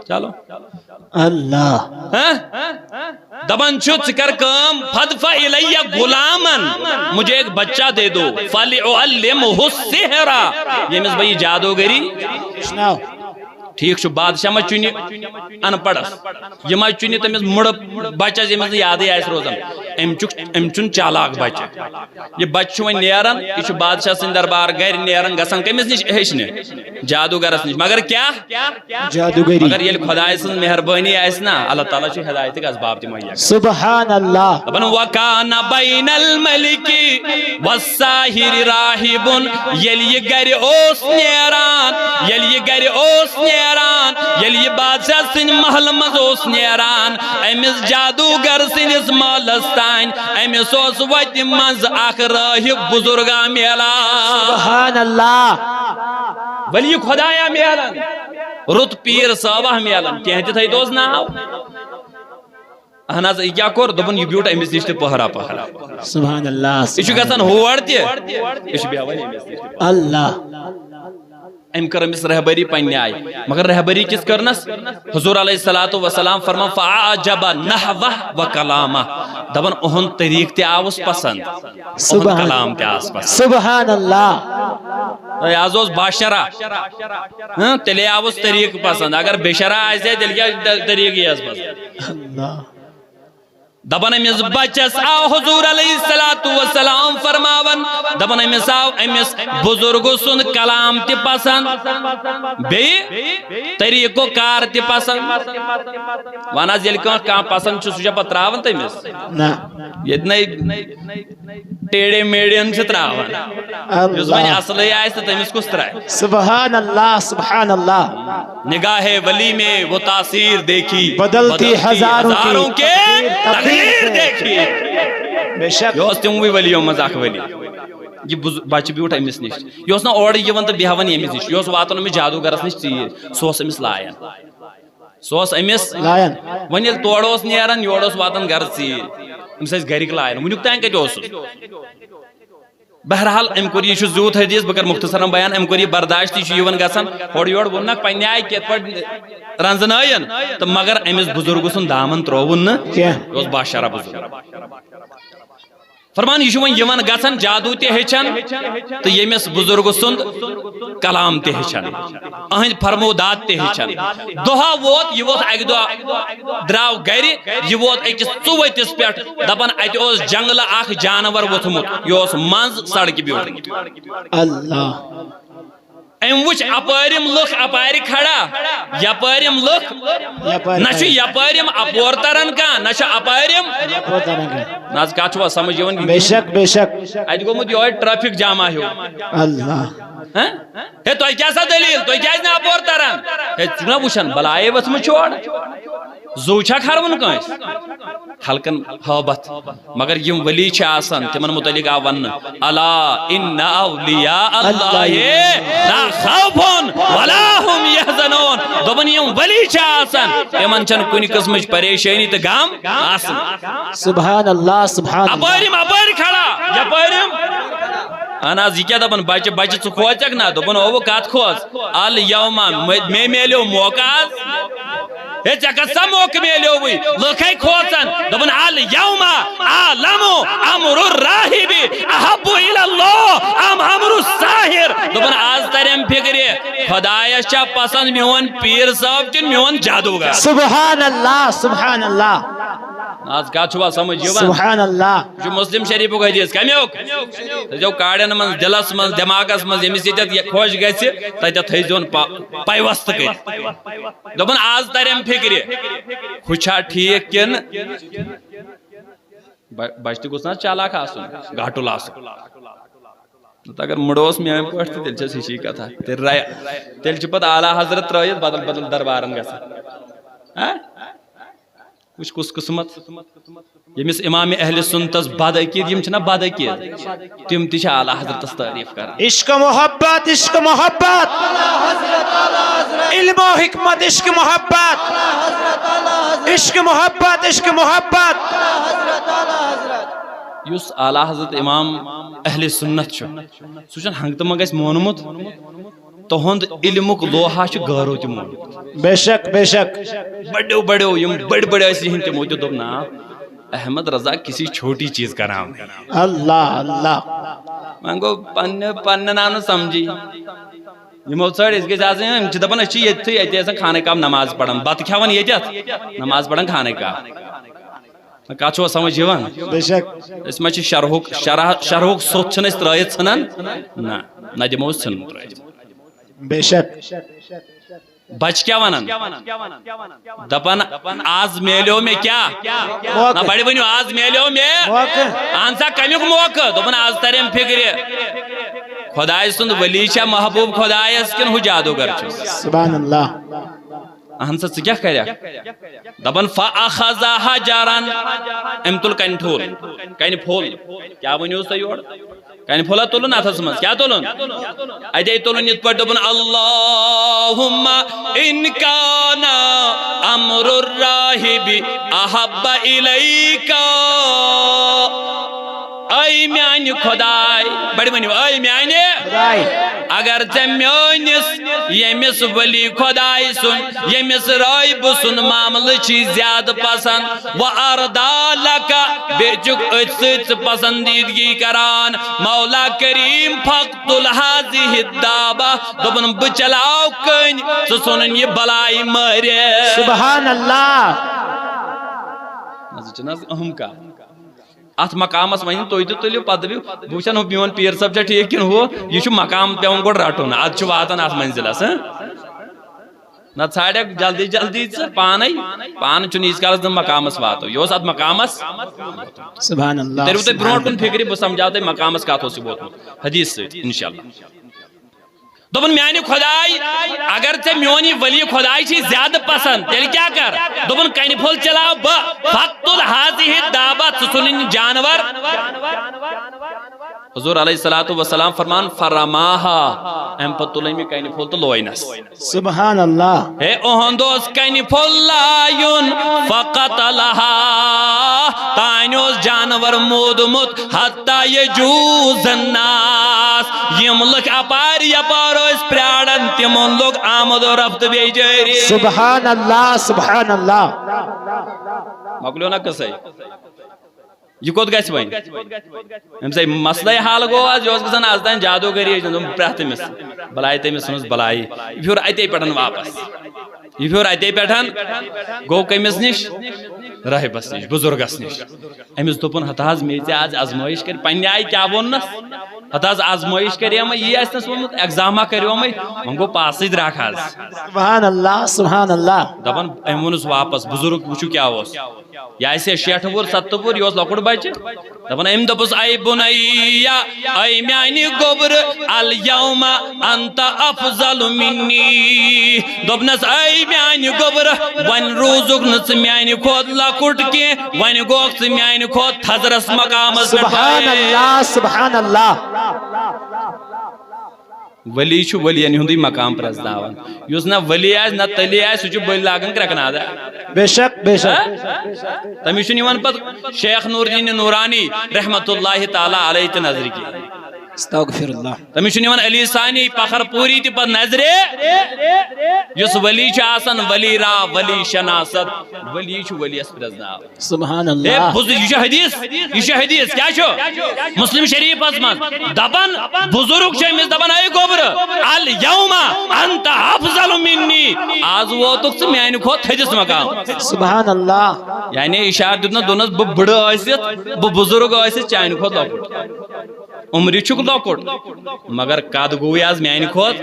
چلو اللہ دبن چھو چکر کام فدفع الی غلامن مجھے ایک بچہ دے دو فلعلمہ السحر یہ مز بھئی جادوگری سناو ٹھیک چھو بادشاہ ما چونی ان پڑھس یہ ما چونی تمیز مڑ بچہ یہ مز یادی آئیس روزن ام چون چالاک بچہ یہ بچہ چھو نیرن یہ چھو بادشاہ سن دربار گھر نیرن گسن کمیز نیش ہشنے جادوگرس نیش مگر کیا جادوگری مگر یہ خدای سن مہربانی آئیس نا اللہ تعالیٰ چھو ہدایت کا اسباب تی مہیا سبحان اللہ ابن وکان بین الملک والساہر راہبن یلی گر اوس نیران یلی بادشاہ سن محل مزوس نیران امس جادوگر سنس مالستان امس اوس وت مز اخ راہب بزرگا میلان سبحان اللہ ولی خدایا میلان رت پیر صاحبہ میلان کہتے تھے دوز ناو اہناز کیا کور دبن یہ بیوٹ امس نشتے پہرا سبحان اللہ یہ گسان ہوڑ تی یہ بیاوان امس نشتے اللہ ام کر امس رہبری پنی آئی مگر رہبری کس کرنس حضور علیہ السلام فرما فعجب نحوہ و کلامہ دبن اہن طریق تی آوس پسند اہن کلام تی آس پسند سبحان اللہ آزوز باشرہ تلی آوس طریق پسند اگر بشرہ آئیسے دل کیا طریق ہی آس پسند اللہ دپن امس بچس آو حضور علیہ الصلوۃ والسلام فرماون دپن امس آو امس بزرگ سن کلام تہ پسند بی طریقو کار تہ پسند ون آز یل کان پسند سہ پتہ تراون تمس یتنے ٹیڑے میڑین سے تراون یس ون اصلی آس تمس کس ترائے سبحان اللہ نگاہ ولی میں وہ تاثیر دیکھی بدلتی ہزاروں کے تغیر دیکھی بے شک یہ تموی ولیوں مز اخ ولی یہ بچہ بیوٹ امس نش یہ نا اور یہ بیہون امس نش یہ واتن امس جادوگرس نش ژیر سہ امس لائن سہ امس لائن ون یل تور نیران یور واتان گھر ژیر امس گرک لائن ونیک تین کتس بہرحال ام کور یہ زیوت حدیث بہ کر مختصرا بیان ام کور یہ برداشت یہ گھان ہور یور وونک پنہ آئی کت پہ رنزن تو مگر امس بزرگ سن دامن ترون یہ باشرہ بزرگ فرمان یہ ون گھان جادو تہ ہچان تو یمس بزرگ سند کلام تہ ہچان اہند فرمودات تہ ہچان دہا ووت یہ ووت اک دہ دراو گر یہ ووت اکس ژوتس پہ دپان ات جنگل اخ جانور ووتھمت یہ منز سڑک بیوٹھ اللہ ام وچ اپارم لکھ اپار کھڑا یپارم لکھ نہ یپارم اپور تران کان نہ اپارم ناز کات چھوا سمجھ یوان بے شک بے شک ات گومت یہ ٹریفک جام ہو اللہ ہے تو کیا سا دلیل تو کیا نہ اپور تران ہے چنا وچھن بلائے وسم چھوڑ زو چھا کھرون کانس خلقن حبت مگر یم ولی چھ آسان تمن متعلق آ ون الا ان اولیاء اللہ لا خوف ولا هم يحزنون دبن یم ولی چھ آسان تمن چن کُنہ قسمچ پریشانی تہ غم آسان سبحان اللہ اپارم کھڑا یپارم انا زی کیا دپن بچہ ژٕ کھوژکھ نا دپن او کت کھوژ ال یوم مے میلیو موقع ہے ژےٚ کسا موقع میلیو وی لکھے کھوژان دپن ال یوم عالم امر الراہب احب الی اللہ ام امر الساحر دپن آز تریم فکر خدایس چھا پسند میون پیر صاحب کن میون جادوگر سبحان اللہ آج کات چھوا سمجھ یوان سبحان اللہ جو مسلم شریف کو حدیث کمیوک جو کاڑن من دلس من دماغس من یمس یت خوش گژھِ تتھ تھیزون پیوست کر دپن آز تریم فکر خوشا ٹھیک کن بچہ گوس نا چالاک آسن گھاٹل آسن اگر مڑوس میان پہ تیل چھ ہشی کتھا تیل پتہ اعلیٰ حضرت ترٲیِتھ بدل بدل دربارن گژھان وچ کس قسمت یمس امام اہل سنتس بد عقید یم چھنا بد عقید تم تہ اعلیٰ حضرتس تعریف کران عشق محبت علم و حکمت عشق محبت یس اعلیٰ حضرت امام اہل سنت سہ چھن ہنگ تہ منگ مونمت تہند علمک لوہا غورو تہ مونمت بے شک بڑو یم بڑ ہند تمو تہ نا احمد رضا کسی چھوٹی چیز کا نام نہیں اللہ میں گو پن نام سمجھی یمو ژڑ اس گژھِ آسٕنۍ یِم چھِ دپان أسۍ چھِ ییٚتھٕے اتے آسان خانہ کعب نماز پڑھان بتہٕ کھٮ۪وان ییٚتٮ۪تھ نماز پڑھان خانہ کعب کتھ چھوا سمجھ یوان بے شک أسۍ ما چھِ شرحُک سوٚت چھِنہٕ أسۍ ترٲیِتھ ژھٕنان نہ دِمو أسۍ ژھٕنُن ترٲیِتھ بے شک بچ کیا ونان دپان آز میلیو میں کیا نہ بڑی ونیو آز میلیو میں اہن سا کمیک موقع دپان آز تریم فکر خدای سند ولی چھا محبوب خدایس کن ہو جادوگر چھس سبحان اللہ اہن سا کیا کریا دپان فاخذا حجران ام تل کن ٹھول کن پھول کیا ونیو سا یور کن پھولا تلن اتھس مز کیا تلن اتے تلن یت پٹ دپان اللہم ان کان امر الراہب احب الیکا اے میان خدای بڑی ونیو اے میان اگر ژے میانس یمس ولی خدای سن یمس رائب سن معاملہ چھ زیادہ پسند و اردا لکا بیچک ات پسندیدگی کران مولا کریم فقتل هذه الدابہ دپن بچلاو کن ژٕ ژھُنُن یہ بلائی مارے سبحان اللہ اہم کا ات مقامس ون تھی تو تلو پتہ دپو بہ وچھن میون پیر صاحب ٹھیک کن ہو یہ مقام پیون گوڑ رٹن اد واتان ات منزلس نہ ژھاڑک جلدی جلدی پان چھ یس کالس مقامس واتو یہ ات مقامس سبحان اللہ تیرو تھی برو کن فکر بہ سمجھاو تھی مقامس کت ووتمت حدیث ست انشاءاللہ دپن میانی خدائی اگر تے میونی ولی خدائی چھ زیادہ پسند تیل کیا کر دپن کن پھول چلاو بہ فقتل هذه الدابہ ژھن جانور حضور علیہ الصلوۃ والسلام فرمان فرماها ام پتل می کن پھول تو لوینس سبحان اللہ اے اہندوس کن پھول لایون فقتلها تانوس جانور مودمت حتی یجوز الناس یم لک اپار یپار پریاڑن تمن لوگ آمد و رفت بے جاری سبحان اللہ سبحان اللہ مکلیو نا کسے یہ کوت گھس وین ام سے مسئلہ حال گو آج جو گسن آز تین جادوگری تم پرہت مس بلائی تمس سنس بلائی یہ پھر اتے پٹن واپس یہ پھر اتے پٹن گو کمس نش راہبس نش بزرگس نش امس دپن ہتاز میچ آج آزمائش کر پنہ آئی کیا ونس ہتاز آزمائش کریم یہ آسنس ونمت ایگزاما کریوم من گو پاس دراک حاض سبحان اللہ سبحان اللہ دپن ام ونس واپس بزرگ وچو کیا اس یا ایسے 60 وور 70 وور یہ لکڑ بچہ دپن ام دپس اے بنیا اے میانی گوبر الیوم انت افضل منی دپنس اے میانی گوبر ون روزک نس میانی کھوت لکٹ کی ون گوک میانی کھوت تھزرس مقام سبحان اللہ سبحان اللہ ولی چھ ولین ہندی مقام پرزداون یس نہ ولی آس نہ تلی آس سہ بل لاگن کرکناد بے شک بے شک تمس پت شیخ نور الدین نورانی رحمت اللہ تعالی علیہ تہ نظر کی استغفر اللہ تمس علی ثانی پخر پوری تہ پت نظر یس ولی چھ آسان ولی را ولی شناست ولی چھ ولی اس پرزداون سبحان اللہ یہ حدیث کیا چھ مسلم شریف من دپن بزرگ چھ امس دپن اے گوبر الیوم انت افضل منی آز ووتک ژٕ میانہ کھوت تھدس مقام سبحان اللہ یعنی اشارہ دیتنا دونس بہ بڑ ٲسِتھ بہ بزرگ ٲسِتھ چانہ کھوت لۄکُٹ عمر چھُکھ لۄکُٹ مگر قد گوٚوٕے آز میانہ کھوت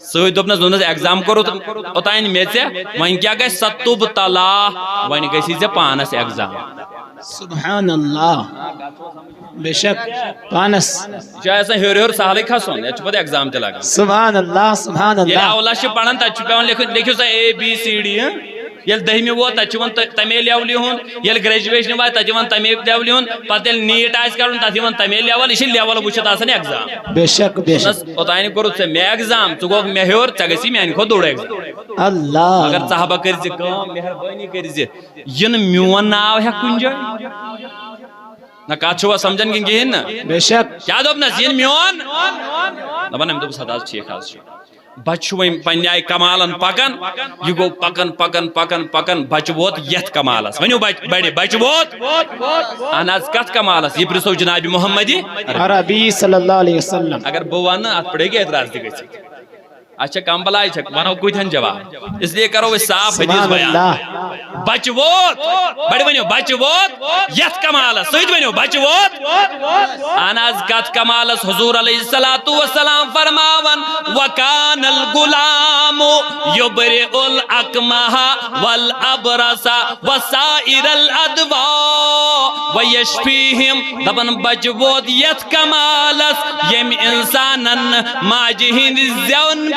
سۭتۍ دوٚپنس دونس ایگزام کوٚرُتھ اوٚتانۍ مےٚ ژےٚ وۄنۍ کیٛاہ گژھِ سا تُب تلا وۄنۍ گژھی ژےٚ پانس ایگزام سبحان اللہ بے شک پانس آسان ہیور ہیور سہلے کھسن یہ پتہ ایگزام تہ لگان سبحان اللہ سبحان ییٚلہِ اللہ اولس چھ پران تتہ پیوان لیکھو سا اے بی سی ڈی یل دہمی ووت تتہ تمے لیولہِ ہُنٛد ییٚلہِ گریجویشن واتہِ تتہ تمے لیولہِ ہُنٛد پتہٕ ییٚلہِ نیٹ آسہِ کڑُن تتھ تمے لیول یہ لیول وچھِتھ آسان ایگزام بے شک بے شک اوتانۍ کوٚرُتھ ژےٚ مےٚ ایگزام ژٕ گوٚکھ مےٚ ہیوٚر ژےٚ گژھی میانہِ کھۄتہٕ دوٚر ایگزام اللہ مگر ژٕ ہبا کٔرۍ زِ کٲم مہربٲنی کٔرۍ زِ یہِ نہٕ میون ناو ہیٚکھ کُنہِ جایہِ نہ کتھ چھوا سمجھن کن کہین نا بے شک کیا دوپنس یہ میون دپان ام دوپس حد ٹھیک حظ بچہ وم پنہ آئی کمالن پکان یہ گو پکان پکان پکان پکان بچہ ووت یت کمالس ونیو بڑے بچہ ووت اہن حظ کت کمالس یہ پرسو جناب محمد عربی صلی اللہ علیہ وسلم اگر بہ ون ات پڑے گی اعتراض تہ گژھِ اچھا کم بلائی چھک ونو کتن جواب اس لیے کرو اس صاف حدیث بیان بچ ووت بڑے ونیو بچ ووت یت کمالس سید ونیو بچ ووت اناز کت کمالس حضور علیہ الصلوۃ والسلام فرماون وکان الغلام یبرئ الاکمہ والابرص وسائر الادواء ویشفیہم دپن بچ ووت یت کمالس یم انسانن ماجہ ہند زیون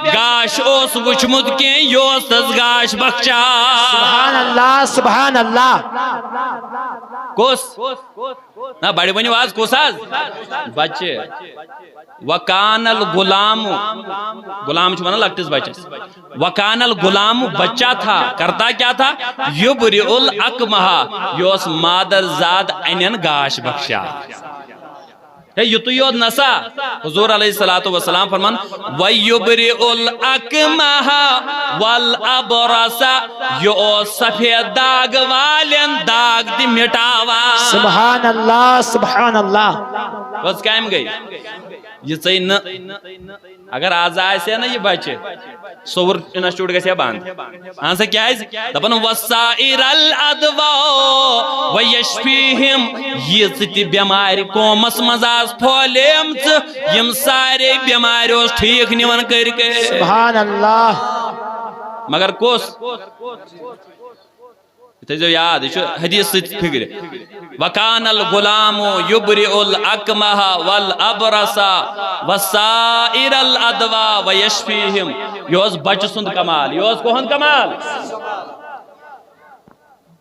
گاش اوس وچمت کی یوس تس گاش بخشا سبحان اللہ سبحان اللہ کوس نا بڑی بنی واز کوس آز بچے وکان الغلام غلام چھو بنا لگتس بچس وکان الغلام بچہ تھا کرتا کیا تھا یبرئ الاکمہ یوس مادر زاد انین گاش بخشا یتو یود نسا حضور علیہ الصلوۃ والسلام فرمان ویبرئ الاکمہ والابرص یہ سفید داغ والن داغ دی مٹاوا سبحان اللہ سبحان اللہ بس قائم گئی یہ ژے ن اگر آز آسے نا یہ بچہ سور انسٹیوٹ گژھِ بند اہن سا کیاز دپان وسائر الادواء ویشفیہم یہ ژٕ بیمار قومس مز آس پھولیم یم سارے بیمار اس ٹھیک نوان کر کے سبحان اللہ مگر کس تھو یاد یہ حدیث ست فکر وکان الغلام یبرئ الاکمہ والابرص وسائر الادواء ویشفیہم یہ بچہ سند کمال یہ کہن کمال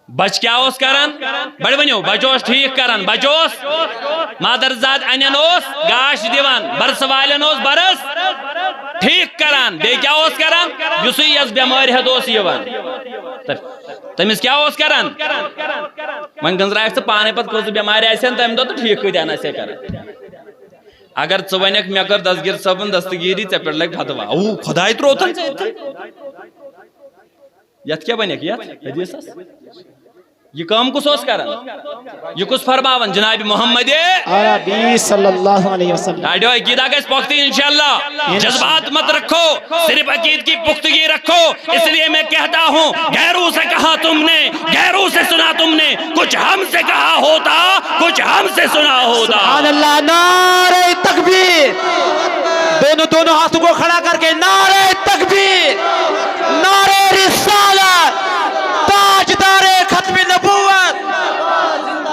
بچ کیا اس کران بڑ ونیو بچوس ٹھیک کران بچوس مادر زاد انن اس گاش دیوان برس والن اس برس ٹھیک کران بے کیا اس کران یس یس بیمار ہے دوس یوان تمس کیا اس کران من گنزرائک تو پانے پت کس بیمار آسن تم دو تو ٹھیک کتان آسے کران اگر ژٕ ونیک مے کر دستگیر صبن دستگیری ژے پہ لگ فتوا او خداے تروتن یت کیا بنیک یت حدیثس یہ کام کس اس کران یہ کس فرماون جناب محمد عربی صلی اللہ علیہ وسلم آڈیو عقیدہ کا اس پختگی انشاءاللہ جذبات مت رکھو صرف عقید کی پختگی رکھو اس لیے میں کہتا ہوں غیروں سے کہا تم نے غیروں سے سنا تم نے کچھ ہم سے کہا ہوتا کچھ ہم سے سنا ہوتا سبحان اللہ نعرہ تکبیر دونوں ہاتھوں کو کھڑا کر کے نعرہ تکبیر نعرہ رسالت تاجدار ختم نبوت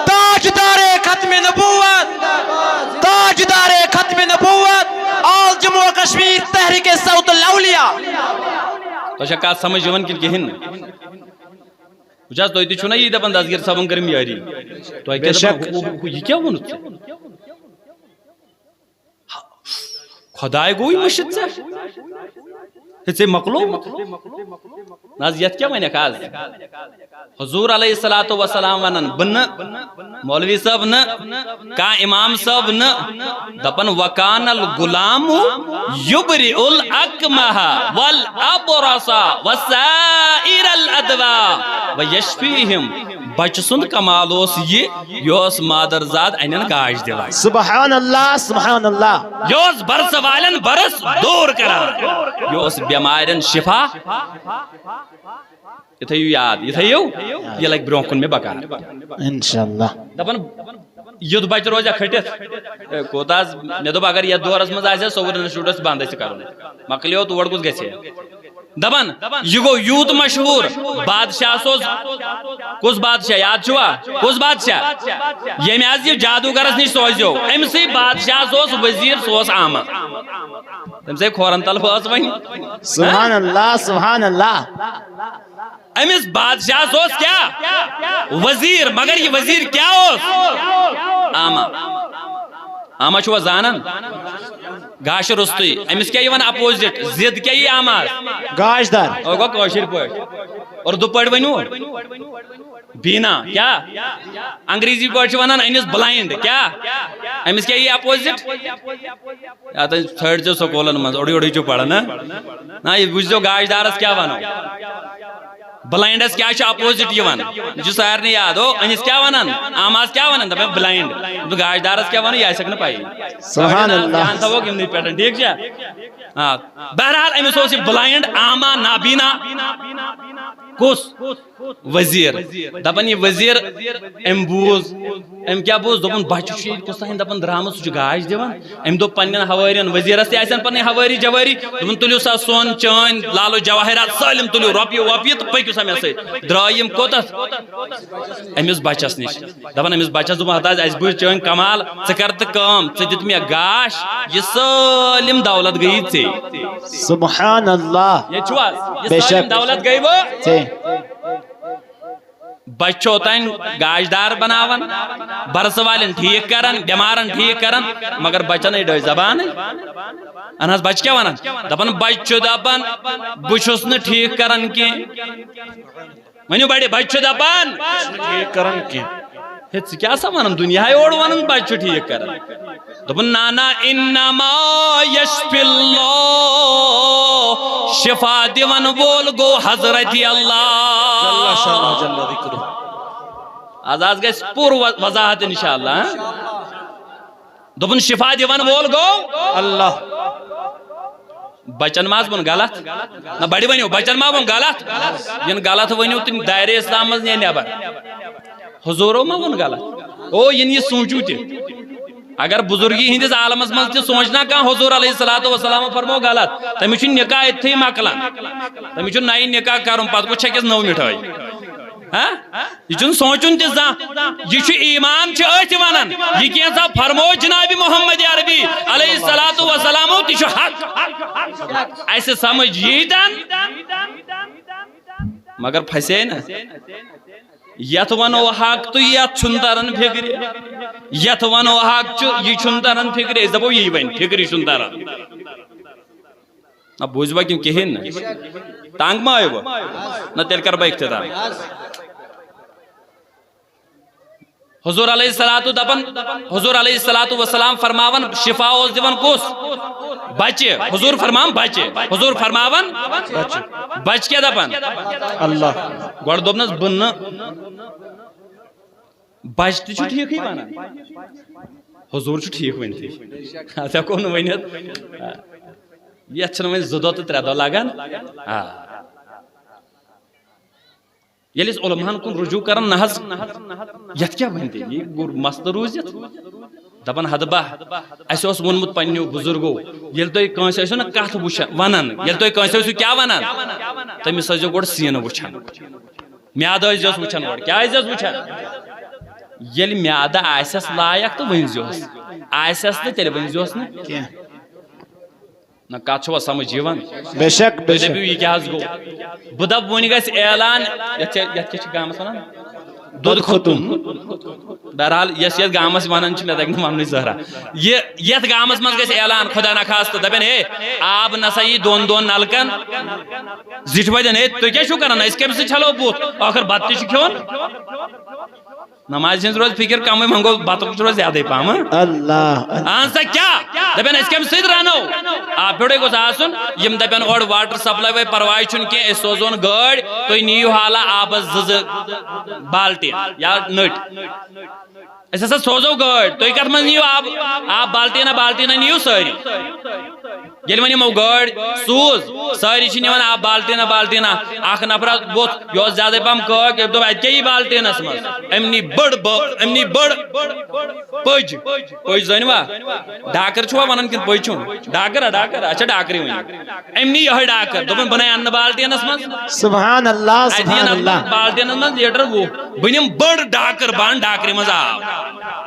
تاجدار ختم نبوت تاجدار ختم نبوت آل جموں و کشمیر تحریک صوت الاولیاء تو شکات سمجھ جوان کن وجہ تو چھو نا یہ دپان دستگیر صاحبن کرم یاری تو یہ کیا ونت خدای گوئی مشت سے مقلو ناز یت کیا ونیک آز حضور علیہ السلام ونن بن مولوی صاحب ن کا امام صاحب ن دپن وکان الغلام یبرئ الاکمہ والابرص وسائر الادواء ویشفیہم بچ سند کمال اس یہ مادر زاد انن گاش دیوان سبحان اللہ سبحان اللہ یہ برس والن برس دور کران یہ بیمارن شفا یہ تھیو یاد یہ تھیو یہ لگ برون کن میں بکار انشاءاللہ دپن یہ بچ روزہ کھٹت کوتاز مے دب اگر یہ دورس مز آسے سوور انسٹیٹیوٹس بند اس کرن مکلیو تور کس گژھے دپن یہ گو یوت مشہور بادشاہ سوز کس بادشاہ یاد چھوا کس بادشاہ یہ میں آج یہ جادوگرس نش سوزیو ام سی بادشاہ سوز وزیر سوز آمد تم سے کھورن تل فاس ون سبحان اللہ سبحان اللہ امس بادشاہ سوز کیا وزیر مگر یہ وزیر کیا ہوس آما آما چھوا زانن گاش رستی امس کیا یہ اپوزٹ زد کیا یہ آماز گاش دار اور گو کوشر پوٹ اور دو پڑ ونیو بینا کیا انگریزی پوٹ ونان انس بلائنڈ کیا امس کیا یہ اپوزٹ یا تو تھرڈ جو سکولن مز اوڑی اوڑی چو پڑا نا یہ بوجھ دو گاش دارس کیا ونو بلائنڈس کیا اپوزٹ یہ جو سار نے یاد ہو انس کیا ونان آماز کیا ونان دپے بلائنڈ تو گاش دارس کیا ونو یہ سک نہ پائی سبحان اللہ جان تھا وہ کہ نہیں پیٹرن ٹھیک کیا ہاں بہرحال امس اوس بلائنڈ آما نابینا کس وزیر دپن یہ وزیر ام بوز ام کیا بوز دپن بچہ کس تین دپن درام سہ گاش دان ام دپ پن ہوارین وزیرس تہ پن ہواری جواری دپن تلیو سا سون چین لالو جواہرات سالم تلیو رۄپیہِ وۄپیہِ تو پکو سا مے ست درائم کوتس امس بچس نش دپن امس بچس دپ ہتا اس بوز چین کمال ژٕ کر تہ کٲم ژٕ دِت مے گاش یہ سالم دولت گئی ژے سبحان اللہ یہ چھوا یہ سالم دولت گئی وہ بچو تین گاشدار بناون برس والن ٹھیک کرن بیمارن ٹھیک کرن مگر بچن ڈے زبان اہن بچ کیا ونان دپن بچہ دپان بچھس نا ٹھیک کرن کی ونیو بڑے بچہ دپان ٹھیک کرن کی کیا سا ونان دنیا اور ونان بچہ ٹھیک کرن دپن نانا انما یشفی اللہ شفا دیون بول گو حضرت اللہ جل ذکرہ آز گھس پور وضاحت انشاءاللہ دوپن شفا دیوان وول گو اللہ بچن ماز بن غلط نہ بڑی ونیو بچن ما بن غلط ین غلط ونیو تم دائرہ اسلام مز نیبر حضورو ما بن غلط او ین یہ سوچو تہ اگر بزرگی ہندس عالمس مز تہ سوچنا کان حضور علیہ الصلوۃ والسلام فرمو غلط تمس چھ نکاح اتھی مکلان تمس چھ نئی نکاح کرن پتہ کو چھکس نو مٹھائی یہ سوچن تہ یہ ایمان ات ونان یہ کیسا فرمو جناب محمد عربی علیہ الصلوۃ والسلام تہ حق ایسے سمجھ یہ مگر پھسے نا یت ونو حق تو یت چھن تران فکر یت ونو حق یہ چھن تران فکر اس دپو یہ ون فکر چھن تران نہ بوزوا کیوں کہین نا تانگ ما آئے نہ تیل کر با اختتام حضور علیہ الصلوۃ والسلام فرماون شفا اوس دیوان کس بچے حضور فرمان بچے حضور فرماون بچ کیا دپان اللہ گوڑ دوپنس بن بچ تہ ٹھیک ہی ونان حضور ٹھیک ونتھی اتھ ہیکو نہ ونتھ یتھ چھن وۄنۍ 2 دۄہ تہٕ 3 دۄہ لگان ییٚلہِ أسۍ علماہن کُن رجوع کران نہ حظ یتھ کیٛاہ ونتہِ یہِ گوٚو مسلہٕ روٗزِتھ دپان حدبہ اسہِ اوس ووٚنمُت پننیو بُزرگو ییٚلہِ تُہۍ کٲنٛسہِ ٲسِو نہ کتھ ونان ییٚلہِ تُہۍ کٲنٛسہِ ٲسِو کیٛاہ ونان تٔمِس ٲسۍزیو گۄڈٕ سیٖنہٕ وٕچھان میادٕ ٲسۍزیوس وٕچھان گۄڈٕ کیٛاہ ٲسۍزیوس وٕچھان ییٚلہِ میادٕ آسٮ۪س لایق تہٕ ؤنۍزیوس آسٮ۪س نہٕ تیٚلہِ ؤنۍزیوس نہٕ کینٛہہ نہ کت چھوا سمجھ یوان بے شک بے شک یہ کیا گو بہ دپ ون گژھِ اعلان یتھ گامس ونان دود ختم بہرحال یس یتھ گامس ونان مے تک ون زہرا یتھ گامس مز گژھِ اعلان خدا نخواستہ دپن ہے آب نسا یہ 2 نلکن زٹھ ودین ہے تھی کیا کران اس کم چھلو بوت آخر بتہ تہ کھیون نماز ہز روز فکر کم منگو بتک روز زیادہ پہم اللہ اہن سا کیا دپن اس کم ست رنو آب پھڑے گوس آسن یم دپن اور واٹر سپلائی وے پرواے چھن کی اس سوزون گاڑ تُہۍ نیو حالا آبس 2 بالٹین یا نٹ اس ہسا سوزو گاڑ تُہۍ کتھ من نیو آب بالٹینا نیو ساری ییٚلہِ وۄنۍ یِمو گاڑ سوز ساری چھ نِوان آب بالٹینا اکھ نفر ووٚتھ یہِ اوس زیادے پہم کاک أمۍ دوٚپ اَتہِ کیٛاہ یی بالٹینس منٛز أمۍ نی بٔڑ پٔج زٲنوا ڈاکر چھُوا وَنان کِنہٕ پٔج چھُن ڈاکر اچھا ڈاکرٕے ؤنِو أمۍ نی یِہوٚے ڈاکر دوٚپُن بہٕ نَے اَنہٕ بالٹینس منٛز سبحان اللہ سبحان اللہ بالٹینس منٛز لیٖٹر 20 بہٕ نِمہٕ بٔڑ ڈاکر بہٕ اَنہٕ ڈاکرِ منٛز آب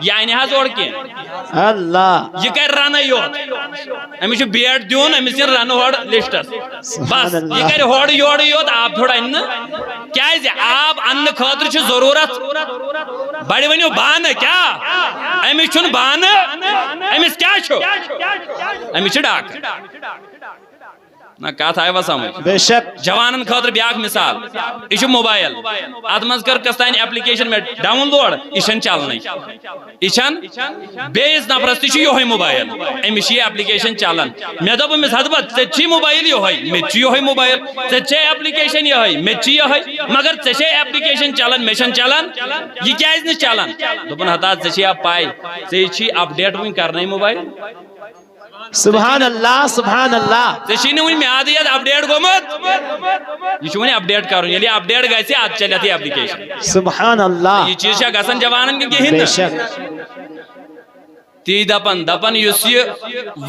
یہِ اَنہِ حظ اورٕ کینٛہہ اللہ یہِ کرِ رنٕے یوت أمِس چھُ بیٹ دیُن أمِس دِن رنہٕ ہورٕ لسٹس بس یہِ کرِ ہورٕ یورٕ یوت آب پھیوٚر انہِ نہٕ کیازِ آب اننہٕ خٲطرٕ چھُ ضروٗرت بڑِ ؤنِو بانہٕ کیٛاہ أمِس چھُنہٕ بانہٕ أمِس کیٛاہ چھُ أمِس چھِ ڈاکر نہ کتھ آیوا سمجھ بے شک جوانن خاطر بیاکھ مثال یہ موبائل ات مز کر کستان ایپلیکیشن میں ڈاؤن لوڈ یہ چلن یہ بیس نفرس تہ یہ موبائل امس یہ ایپلیکیشن چلان مے دپ امس حدبت ژے موبائل یہ مے یہ موبائل ژے ایپلیکیشن یہ مے یہ مگر ژے ایپلیکیشن چلان مے چلان یہ کیاز نہ چلان دپن ہتا ژے پائی ژے اپڈیٹ ون کرنے موبائل سبحان اللہ سبحان اللہ ژے ون میاد یاد اپڈیٹ گومت یہ ون اپڈیٹ کرن یلی اپڈیٹ گژھِ ات چلت یہ ایپلیکیشن سبحان اللہ یہ چیز چھا گژھان جوانن کہین بے شک تی دپن یس یہ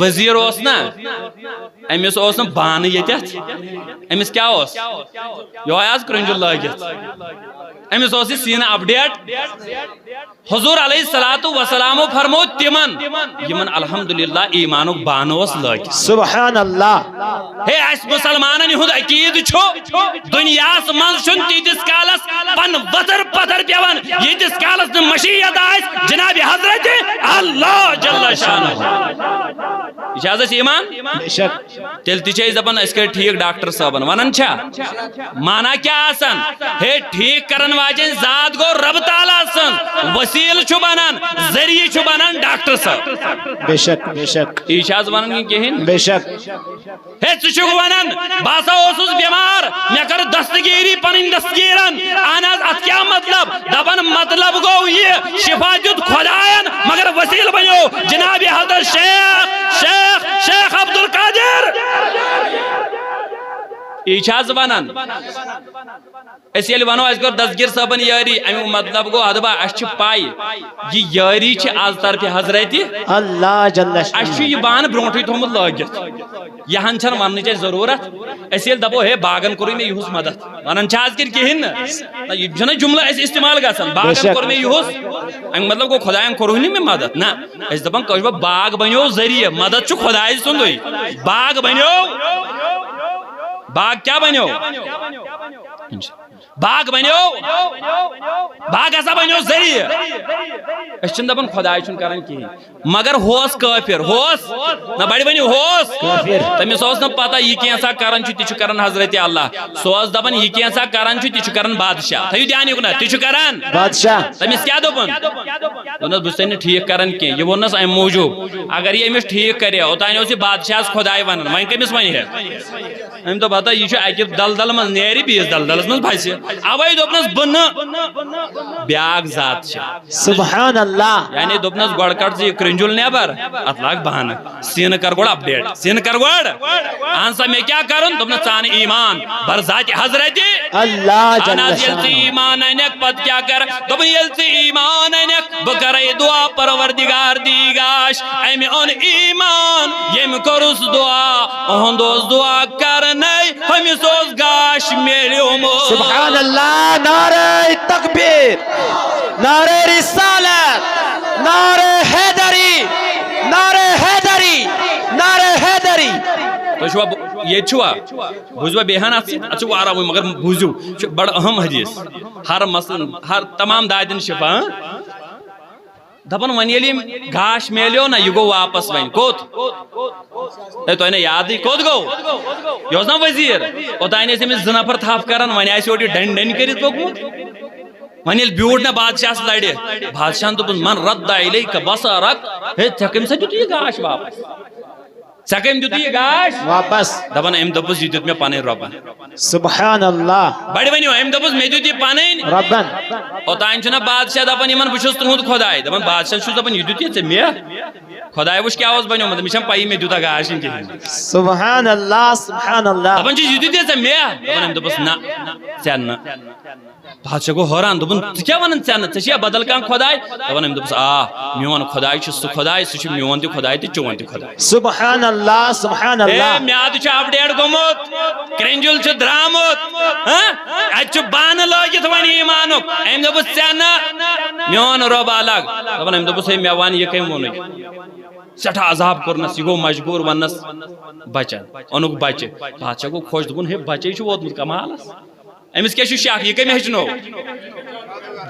وزیر اوس نا امس اوس نا بانہ یتھ امس کیا اوس یہ آز کرنجل لگت امس اوس یہ سینہ اپڈیٹ حضور علیہ الصلوۃ والسلام فرمو تمن یمن الحمدللہ ایمانک بانہ اوس لگت سبحان اللہ ہے اس مسلمانن ہند عقید چھو دنیا من چھن تیتس کالس پن وتر پتر پیوان یتس کالس نہ مشیت آس جناب حضرت اللہ جل شانہ اجازت ایمان بے شک تیل تہ دپان اس کر ٹھیک ڈاکٹر صاحبن ونان چھا مانا کیا آسان ہے ٹھیک کرن واجن ذات گو رب تعالی سن وسیل چھو بنان ذریعہ چھو بنان ڈاکٹر صاحب بے شک بے شک یہ چھاز ونان کہین بے شک ہے ژٕ ونان باسا اوسُس بیمار مے کر دستگیری پنن دستگیرن اہن حظ ات کیا مطلب دپان مطلب گو یہ شفا دیت خدایان مگر وسیل بنو جناب حضرت شیخ عبد القادر یہ چھاز ونان اس یل ونو اس کر دستگیر صاحبن یاری امیک مطلب گو ادبا اس پائی یہ یاری چھ آز طرف حضرت اللہ جل اس یہ بان برونٹھی تھومت لگت یہاں چھن ونن چھ ضرورت اس یل دپو ہے باغن کوری میں یہس مدد ونن چھاز کر کہن یہ جن جملہ اس استعمال گژھن باغن کور میں یہس امیک مطلب گو خدایان کورہنی میں مدد نہ اس دپن کش باغ بنیو ذریعہ مدد چھ خدای سندوی باغ بنیو باغ کیا بنیو باغ بنیو باغ ایسا بنیو ذریعہ اس چند دپن خدای چھن کرن کی مگر ہوس کافر ہوس نہ بڑی بنیو ہوس تمس اوس نہ پتہ یہ کیسا کرن چھ تچ کرن حضرت اللہ سوس دپن یہ کیسا کرن چھ تچ کرن بادشاہ تھیو دھیان یکنا تچ کرن بادشاہ تمس کیا دپن ونس بس ٹھیک کرن کی یہ ونس ام موجوب اگر یہ امس ٹھیک کرے اوتان اوس بادشاہ خدای ونن وین کمس ون ہے ام تو پتہ یہ اکہ دلدل من نیری بیس دلدلس من پھسہ اوے دوپنس بن بیاگ ذات سبحان اللہ یعنی دوپنس گوڑ کٹ زی کرنجل نیبر ات لاگ بہان سین کر گوڑ اپڈیٹ سین کر گوڑ آنسا میں کیا کرن دوپنس چان ایمان بر ذات حضرت اللہ جل انا یلتی ایمان اینک پت کیا کر دوپن یلتی ایمان اینک بکرے دعا پروردگار دیگاش ایم اون ایمان یم کرس دعا اہندوس دعا کرنے ہمی سوز گاش میری امور سبحان اللہ نعرہ تکبیر نعرہ رسالت نعرہ حیدری نعرہ حیدری نعرہ حیدری تو شو یہ چھوا بوزوا بیہان اچھا وارا ہوئی مگر بوزو بڑا اہم حدیث ہر مسئلہ ہر تمام دائدن شفا دپن ون یلی گاش میلیو نا یہ گو واپس ون کوت تو انہیں یاد ہی کوت گو یہ اس نا وزیر اوتائنے سے میں زنفر تھاف کرن ون ایسی اوٹی ڈن ڈن کریت پکمت ون یل بیوٹ نا بادشاہ سے لڑے بادشاہ تو من رد علیک بصرک ہے تھکم سے جو یہ گاش واپس سکم دیتی یہ گاش واپس دپن ایم دپس یہ دیت میں پانے ربن سبحان اللہ بڑی ونیو ایم دپس میں دیتی پانے ربن اوتائن چھنا بادشاہ دپن یمن بچھس تہند خدای دپن بادشاہ چھس دپن یہ دیتی ژے مے خدای وش کیا اوس بنیو مطلب مشم پائی میں دیتا گاش ان کی سبحان اللہ سبحان اللہ دپن چھ یہ دیتی ژے مے دپن ایم دپس نہ ژن نہ بادشاہ کو حیران دپن ژٕ کیا ونان ژن ژے چھیا بدل کان خدای دپن ایم دپس میون خدای چھ سُہ خدای سُہ چھ میون تہ خدای تہ چون تہ خدای سبحان اللہ سبحان اللہ میاد چھ اپڈیٹ گومت کرنجل چھ درامت ات چھ بان لگت ون ایمانک ایم دپس ژن میون رب الگ دپن ایم دپس ہے مے ون یہ کم ون سٹھا عذاب کرنس یہ گو مجبور ونس بچن اونک بچہ بادشاہ گو خوش دپن ہے بچے چھ ووتمت کمالس امس کیا شاک یہ کم ہچنو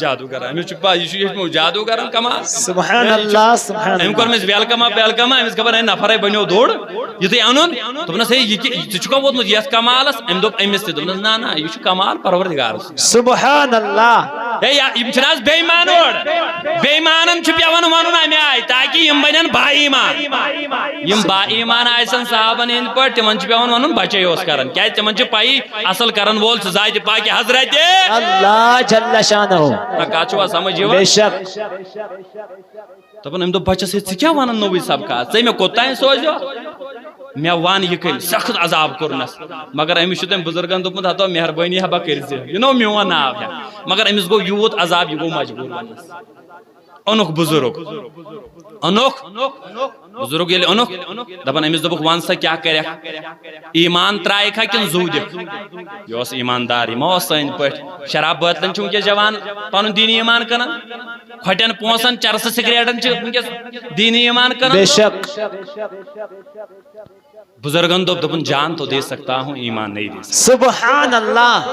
جادوگر امس چھ پا یہ ہچنو جادوگر کمال سبحان اللہ سبحان اللہ ام کور مس ویلکم ویلکم امس خبر ہے نفر بنیو دوڑ یہ انن دپنس ہے یہ چھ کو ووتمت یس کمالس ام دپ امس تہ دپنس نا نا یہ چھ کمال پروردگار سبحان اللہ ہے یا یم چھناس بے ایمان بے ایمانن چھ پیون ونن امی آئی تاکہ یم بنن با ایمان یم با ایمان آئسن صحابن ہند پٹ تمن چھ پیون ونن بچے اوس کرن کیا تمن چھ پائی اصل کرن وول ذات پاک حضرت اللہ جل شانہ کا چھوا سمجھ بے شک دپن ام دپ بچس ہے کیا ونن نوے سب کا ژے میں کوتاں سوزو مے وان یہ کل سخت عذاب کرنس مگر امس تم بزرگن دپمت ہتو مہربانی حبا کرز یہ نو میون ناو ہے مگر امس گو یوت عذاب یہ گو مجبور ونس اونک بزرگ اونک بزرگ یل اونک دپن امس دپک وان سا کیا کرے ایمان ترائے کھا کن زو دے یہ اس ایمانداری ما سین پٹ شراب بوتلن چون کے جوان پن دین ایمان کرن کھٹن پونسن چرس سگریٹن چ دین ایمان کرن بے شک بزرگن دپن جان تو دے سکتا ہوں ایمان نہیں دے سکتا سبحان اللہ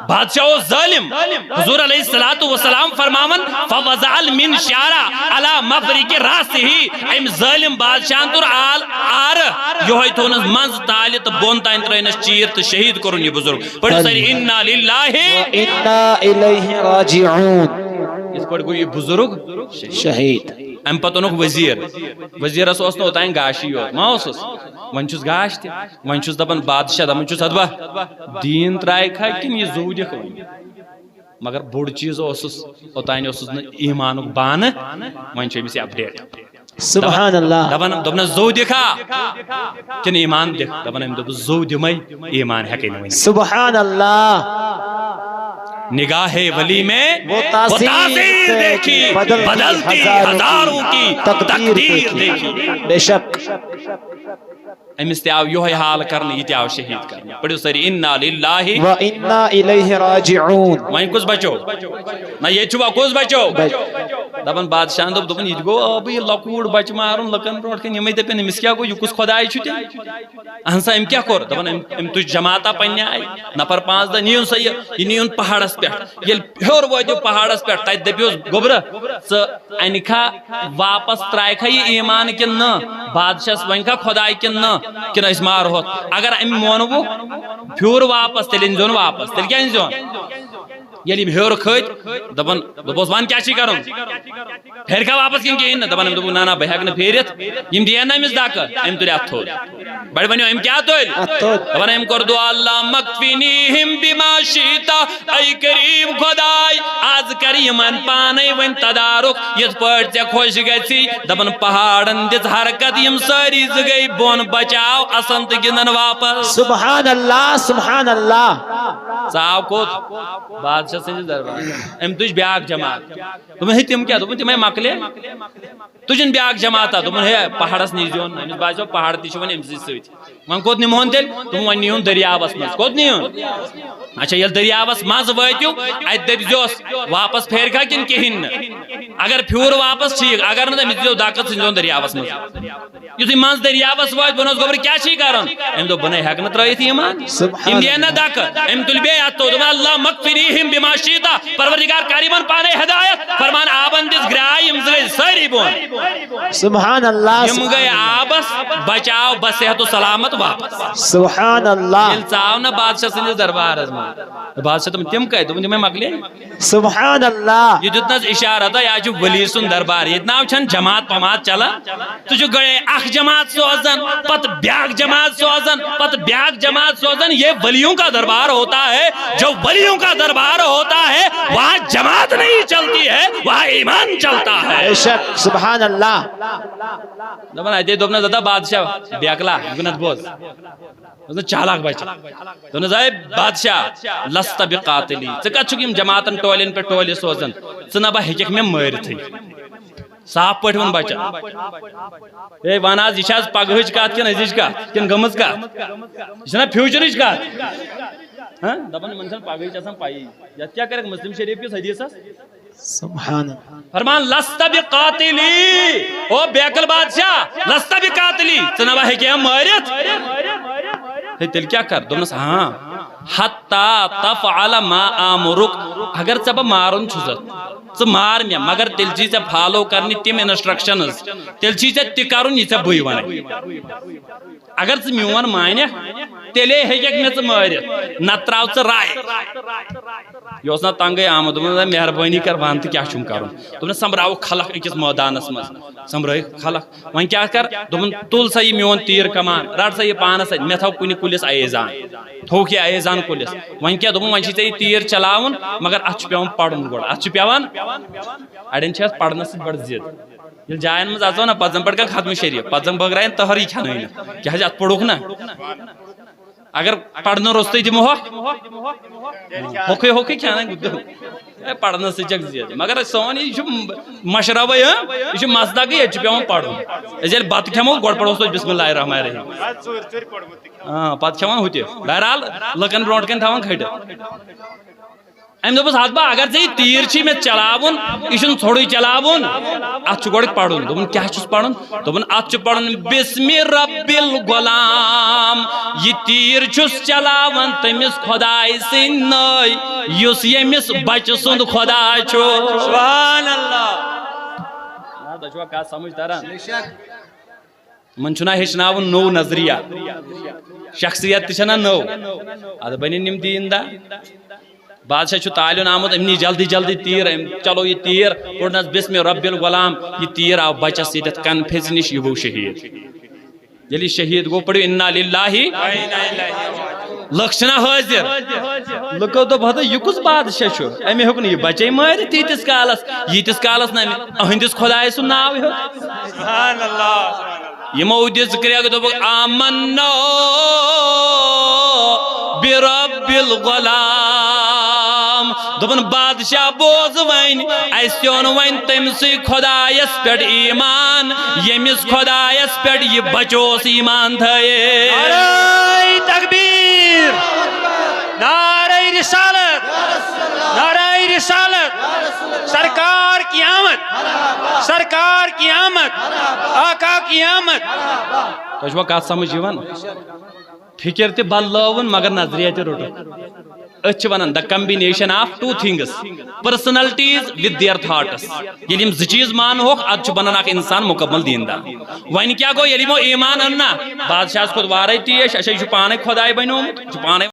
بادشاہ و ظالم حضور علیہ الصلوۃ والسلام فرماون فوزال من شارع علی مفرق راسہ ام ظالم بادشاہ تر آر یہ تھونس منز تال تو بون تان ترنس چیر تو شہید کرن یہ بزرگ پڑھ سر انا للہ انا الیہ راجعون اس پٹ گو یہ بزرگ شہید ام پتہ اونک وزیر وزیرس اوس نہ اوتان گاشی یوت ما اوسس ون چھس گاش تہ ون چھس دپان بادشاہ دپان چھس ادبا دین ترائے کھا کن یہ زو دکھ مگر بوڑ چیز اوسس اوتان اوسس نہ ایمانک بانہ ون چھ امس اپڈیٹ سبحان اللہ دپن زو دکھا کن ایمان دکھ دپان ام دپ زو دمے ایمان ہیکے نہ سبحان اللہ نگاہ ولی میں وہ تاثیر دیکھی بدلتی ہزاروں کی تقدیر دیکھی بے شک امس تہ آو یہ حال کرنے یہ تہ آو شہید کرنے پڑھو ساری انا للہ وَإِنَّا إِلَيْهِ راجعون وہیں کس بچو نہ یہ چھوا کس بچو دپن بادشاہ دپن یہ گو اب یہ لکوڑ بچ مارن لکن برونٹ کن یمے دپن امس کیا گو یہ کس خدائی چھ تیل اہنسا ام کیا کور دپن ام تج جماعتا پنہ آئی نفر 5 دہ نیون سا یہ نیون پہاڑس پہ یل ہیور واتو پہاڑس پہ تت دپیوس گوبر ژ انکھا واپس ترائکھا یہ ایمان کن نہ بادشاہ ونکھا خدائی کن نہ کن اس مار ہوت اگر ام مونو پھیور واپس تیل انزون واپس تیل کیا انزون یلی ہیور کھت دپن دپوس وان کیا چھ کرن پھر کا واپس کن کہین دپن ام دپ نا نا بہ ہیک نہ پھیرت یم دی نا امس داک ام تل ات تھود بڑ ونیو ام کیا تل دپن ام کر دعا اللہ مکفینیہم بما شئت ای کریم خدای آز کر یمن پانے ون تدارک یت پٹ ژے خوش گژھی دپن پہاڑن دت حرکت یم ساری ز گئی بون بچاو اسن تہ گندن واپس سبحان اللہ سبحان اللہ صاحب کو بادشاہ سندس دربار ام تج بیاکھ جماعت دپن ہے تم کیا دپن تمے مکلے تجن بیاکھ جماعت دپن ہے پہاڑس نش دیون امس باسیو پہاڑ تہ چھ ون امس سۭتۍ ون کوت نمون تیل تم ون نیون دریاوس مز کوت نیون اچھا یل دریاوس مز واتیو ات دپزوس واپس پھیر کھا کن کہین اگر پھیور واپس ٹھیک اگر نہ تمس دیو داکت سنجون دریاوس مز یتھ مز دریاوس وات بنوس گوبر کیا چھ کرن ام دو بنے ہیک نہ ترایت ایمان ام دی نہ داکت ام تل بے اتو دم اللہ مغفرہم بما شئت پروردگار کریمن پانے ہدایت فرمان آبن دس گرائی ام زے ساری بون سبحان اللہ یم گئے آبس بچاو بس صحت و سلامت واپس سبحان اللہ دل چاو نہ بادشاہ سندس دربارس بادشاہ تم کہ تم مکلے سبحان اللہ یہ دتنس اشارہ تھا یا چھ ولی سن دربار یہ ناو چھن جماعت پمات چلا تو جو گئے اخ جماعت سوزن پت بیاکھ جماعت سوزن پت بیاکھ جماعت سوزن یہ ولیوں کا دربار ہوتا ہے جو ولیوں کا دربار ہوتا ہے وہاں جماعت نہیں چلتی ہے وہاں ایمان چلتا ہے بے شک سبحان اللہ دپن اتے دوپن زدہ بادشاہ بیاکلا گنت بوز چالاک بچہ دپن زائے بادشاہ لست بقاتلی ژ کت چھک یم جماعتن ٹولین پہ ٹولی سوزن ژ نہ بہ ہیکھ میں مارتھے صاف پٹ ون بچہ اے ون آز یہ پگہچ کت کن ازچ کت کن گمز کت یہ فیوچرچ کت ہاں دپن من پگہچ آسان پائی یت کیا کرے مسلم شریف کس حدیث سبحان فرمان لست بقاتلی او بیکل بادشاہ لست بقاتلی ژ نہ بہ ہیکھ مارت تیل کیا کر دپنس ہاں حتی تفعل ما آمرک اگر ژے بہ مارن چھست ژٕ مار مے مگر تیل چھی ژے فالو کرنی تم انسٹرکشنز تیل چھی ژے تہ کرن یہ ژے بٕے ونہٕ اگر ژٕ میون مانکھ تیلے ہیکھ مے ژٕ مارت نہ تراو ژٕ رائے یہ نا تنگے آمد مہربانی کر ون تو کیا چھم کرن دپن سمبراو خلق اکس میدانس مز سمبرائے خلق ون کیا کر دپن تل سا یہ میون تیر کمان رٹ سا یہ پانس مے تھو کن کلس ایزان تھوک یہ ایزان کلس ون کیا دپن ون چھ تیر چلاون مگر ات پیوان پڑھن گوڑ ات پیوان اڑین چھ پڑھنس بڑ زید یل جائن مز اژو نا پتہ پڑھ کر ختم شریف پتہ بغرائن تہری کھنائن کیا ات پڑھوک نا اگر پڑھنا روستے دمو ہوکے ہوکے کھانا گدو پڑھنا سچک زیادہ مگر سون یہ مشربہ یہ مزدق یہ پیوان پڑھن یل بت کھمو گۄڈٕ پڑھوس بسم اللہ الرحمن الرحیم ہاں پتہ کھوان ہوتہ بہرحال لکن برونٹ کن تھوان کھٹہ ام دپس حد با اگر ژے تیر چھی میں چلاون یہ چھن تھوڑی چلاون ات چھ گۄڈٕ پڑھن دپن کیا چھس پڑھن دپن ات چھ پڑھن بسم رب الغلام یہ تیر چھس چلاون تمس خدائی سن نئی یس یمس بچہ سند خدا چھو سبحان اللہ تجوا کا سمجھ تران من چھنا ہچناون نو نظریہ شخصیت تہ چھنا نو اد بنن نم دیندار بادشاہ چھُ تالیُن آمُت أمۍ نی جلدی جلدی تیٖر چلو یہ تیٖر کوٚڑنس بسمِ رب الغلام یہ تیٖر آو بچس ییٚتٮ۪تھ کنفیٚژِ نِش یہِ گوٚو شہیٖد ییٚلہِ یہِ شہیٖد گوٚو پٔرِو اِنا لِلّٰہِ لُکھ چھِنا حٲضِر لُکو دوٚپ ہتا یہِ کُس بادشاہ چھُ أمۍ ہیوٚک نہٕ یہِ بچے مٲرِتھ ییٖتِس کالس نہٕ أہنٛدِس خۄدایہِ سُنٛد ناو ہیوٚت یِمو دِژ کرٛٮ۪کھ دوٚپُکھ آمنا برب الغلام دوٚپُن بادشاہ بوز وۄنۍ اَسہِ اوٚن وۄنۍ تٔمسٕے خۄدایس پٮ۪ٹھ ایٖمان ییٚمِس خۄدایس پٮ۪ٹھ یہِ بچوس ایٖمان تھٲیِتھ نعرہ تکبیر نعرہ رسالت نعرہ رسالت سرکار کی آمد سرکار کی آمد آقا کی آمد تۄہہِ چھُوا کتھ سمجھ یِوان فکر تہِ بدلٲوُن مگر نظریہ تہِ روٚٹُکھ أسۍ چھِ ونان the combination of two things personalities with their thoughts ییٚلہِ یِم زٕ چیٖز مانہوکھ ادٕ چھُ بنان اکھ انسان مکمل دیندار وۄنۍ کیٛاہ گوٚو ییٚلہِ یِمو ایٖمان اوٚن نا بادشاہس کھوٚت وارے ٹیش اچھا یہِ چھُ پانے خۄداے بنیومُت یہِ چھُ پانے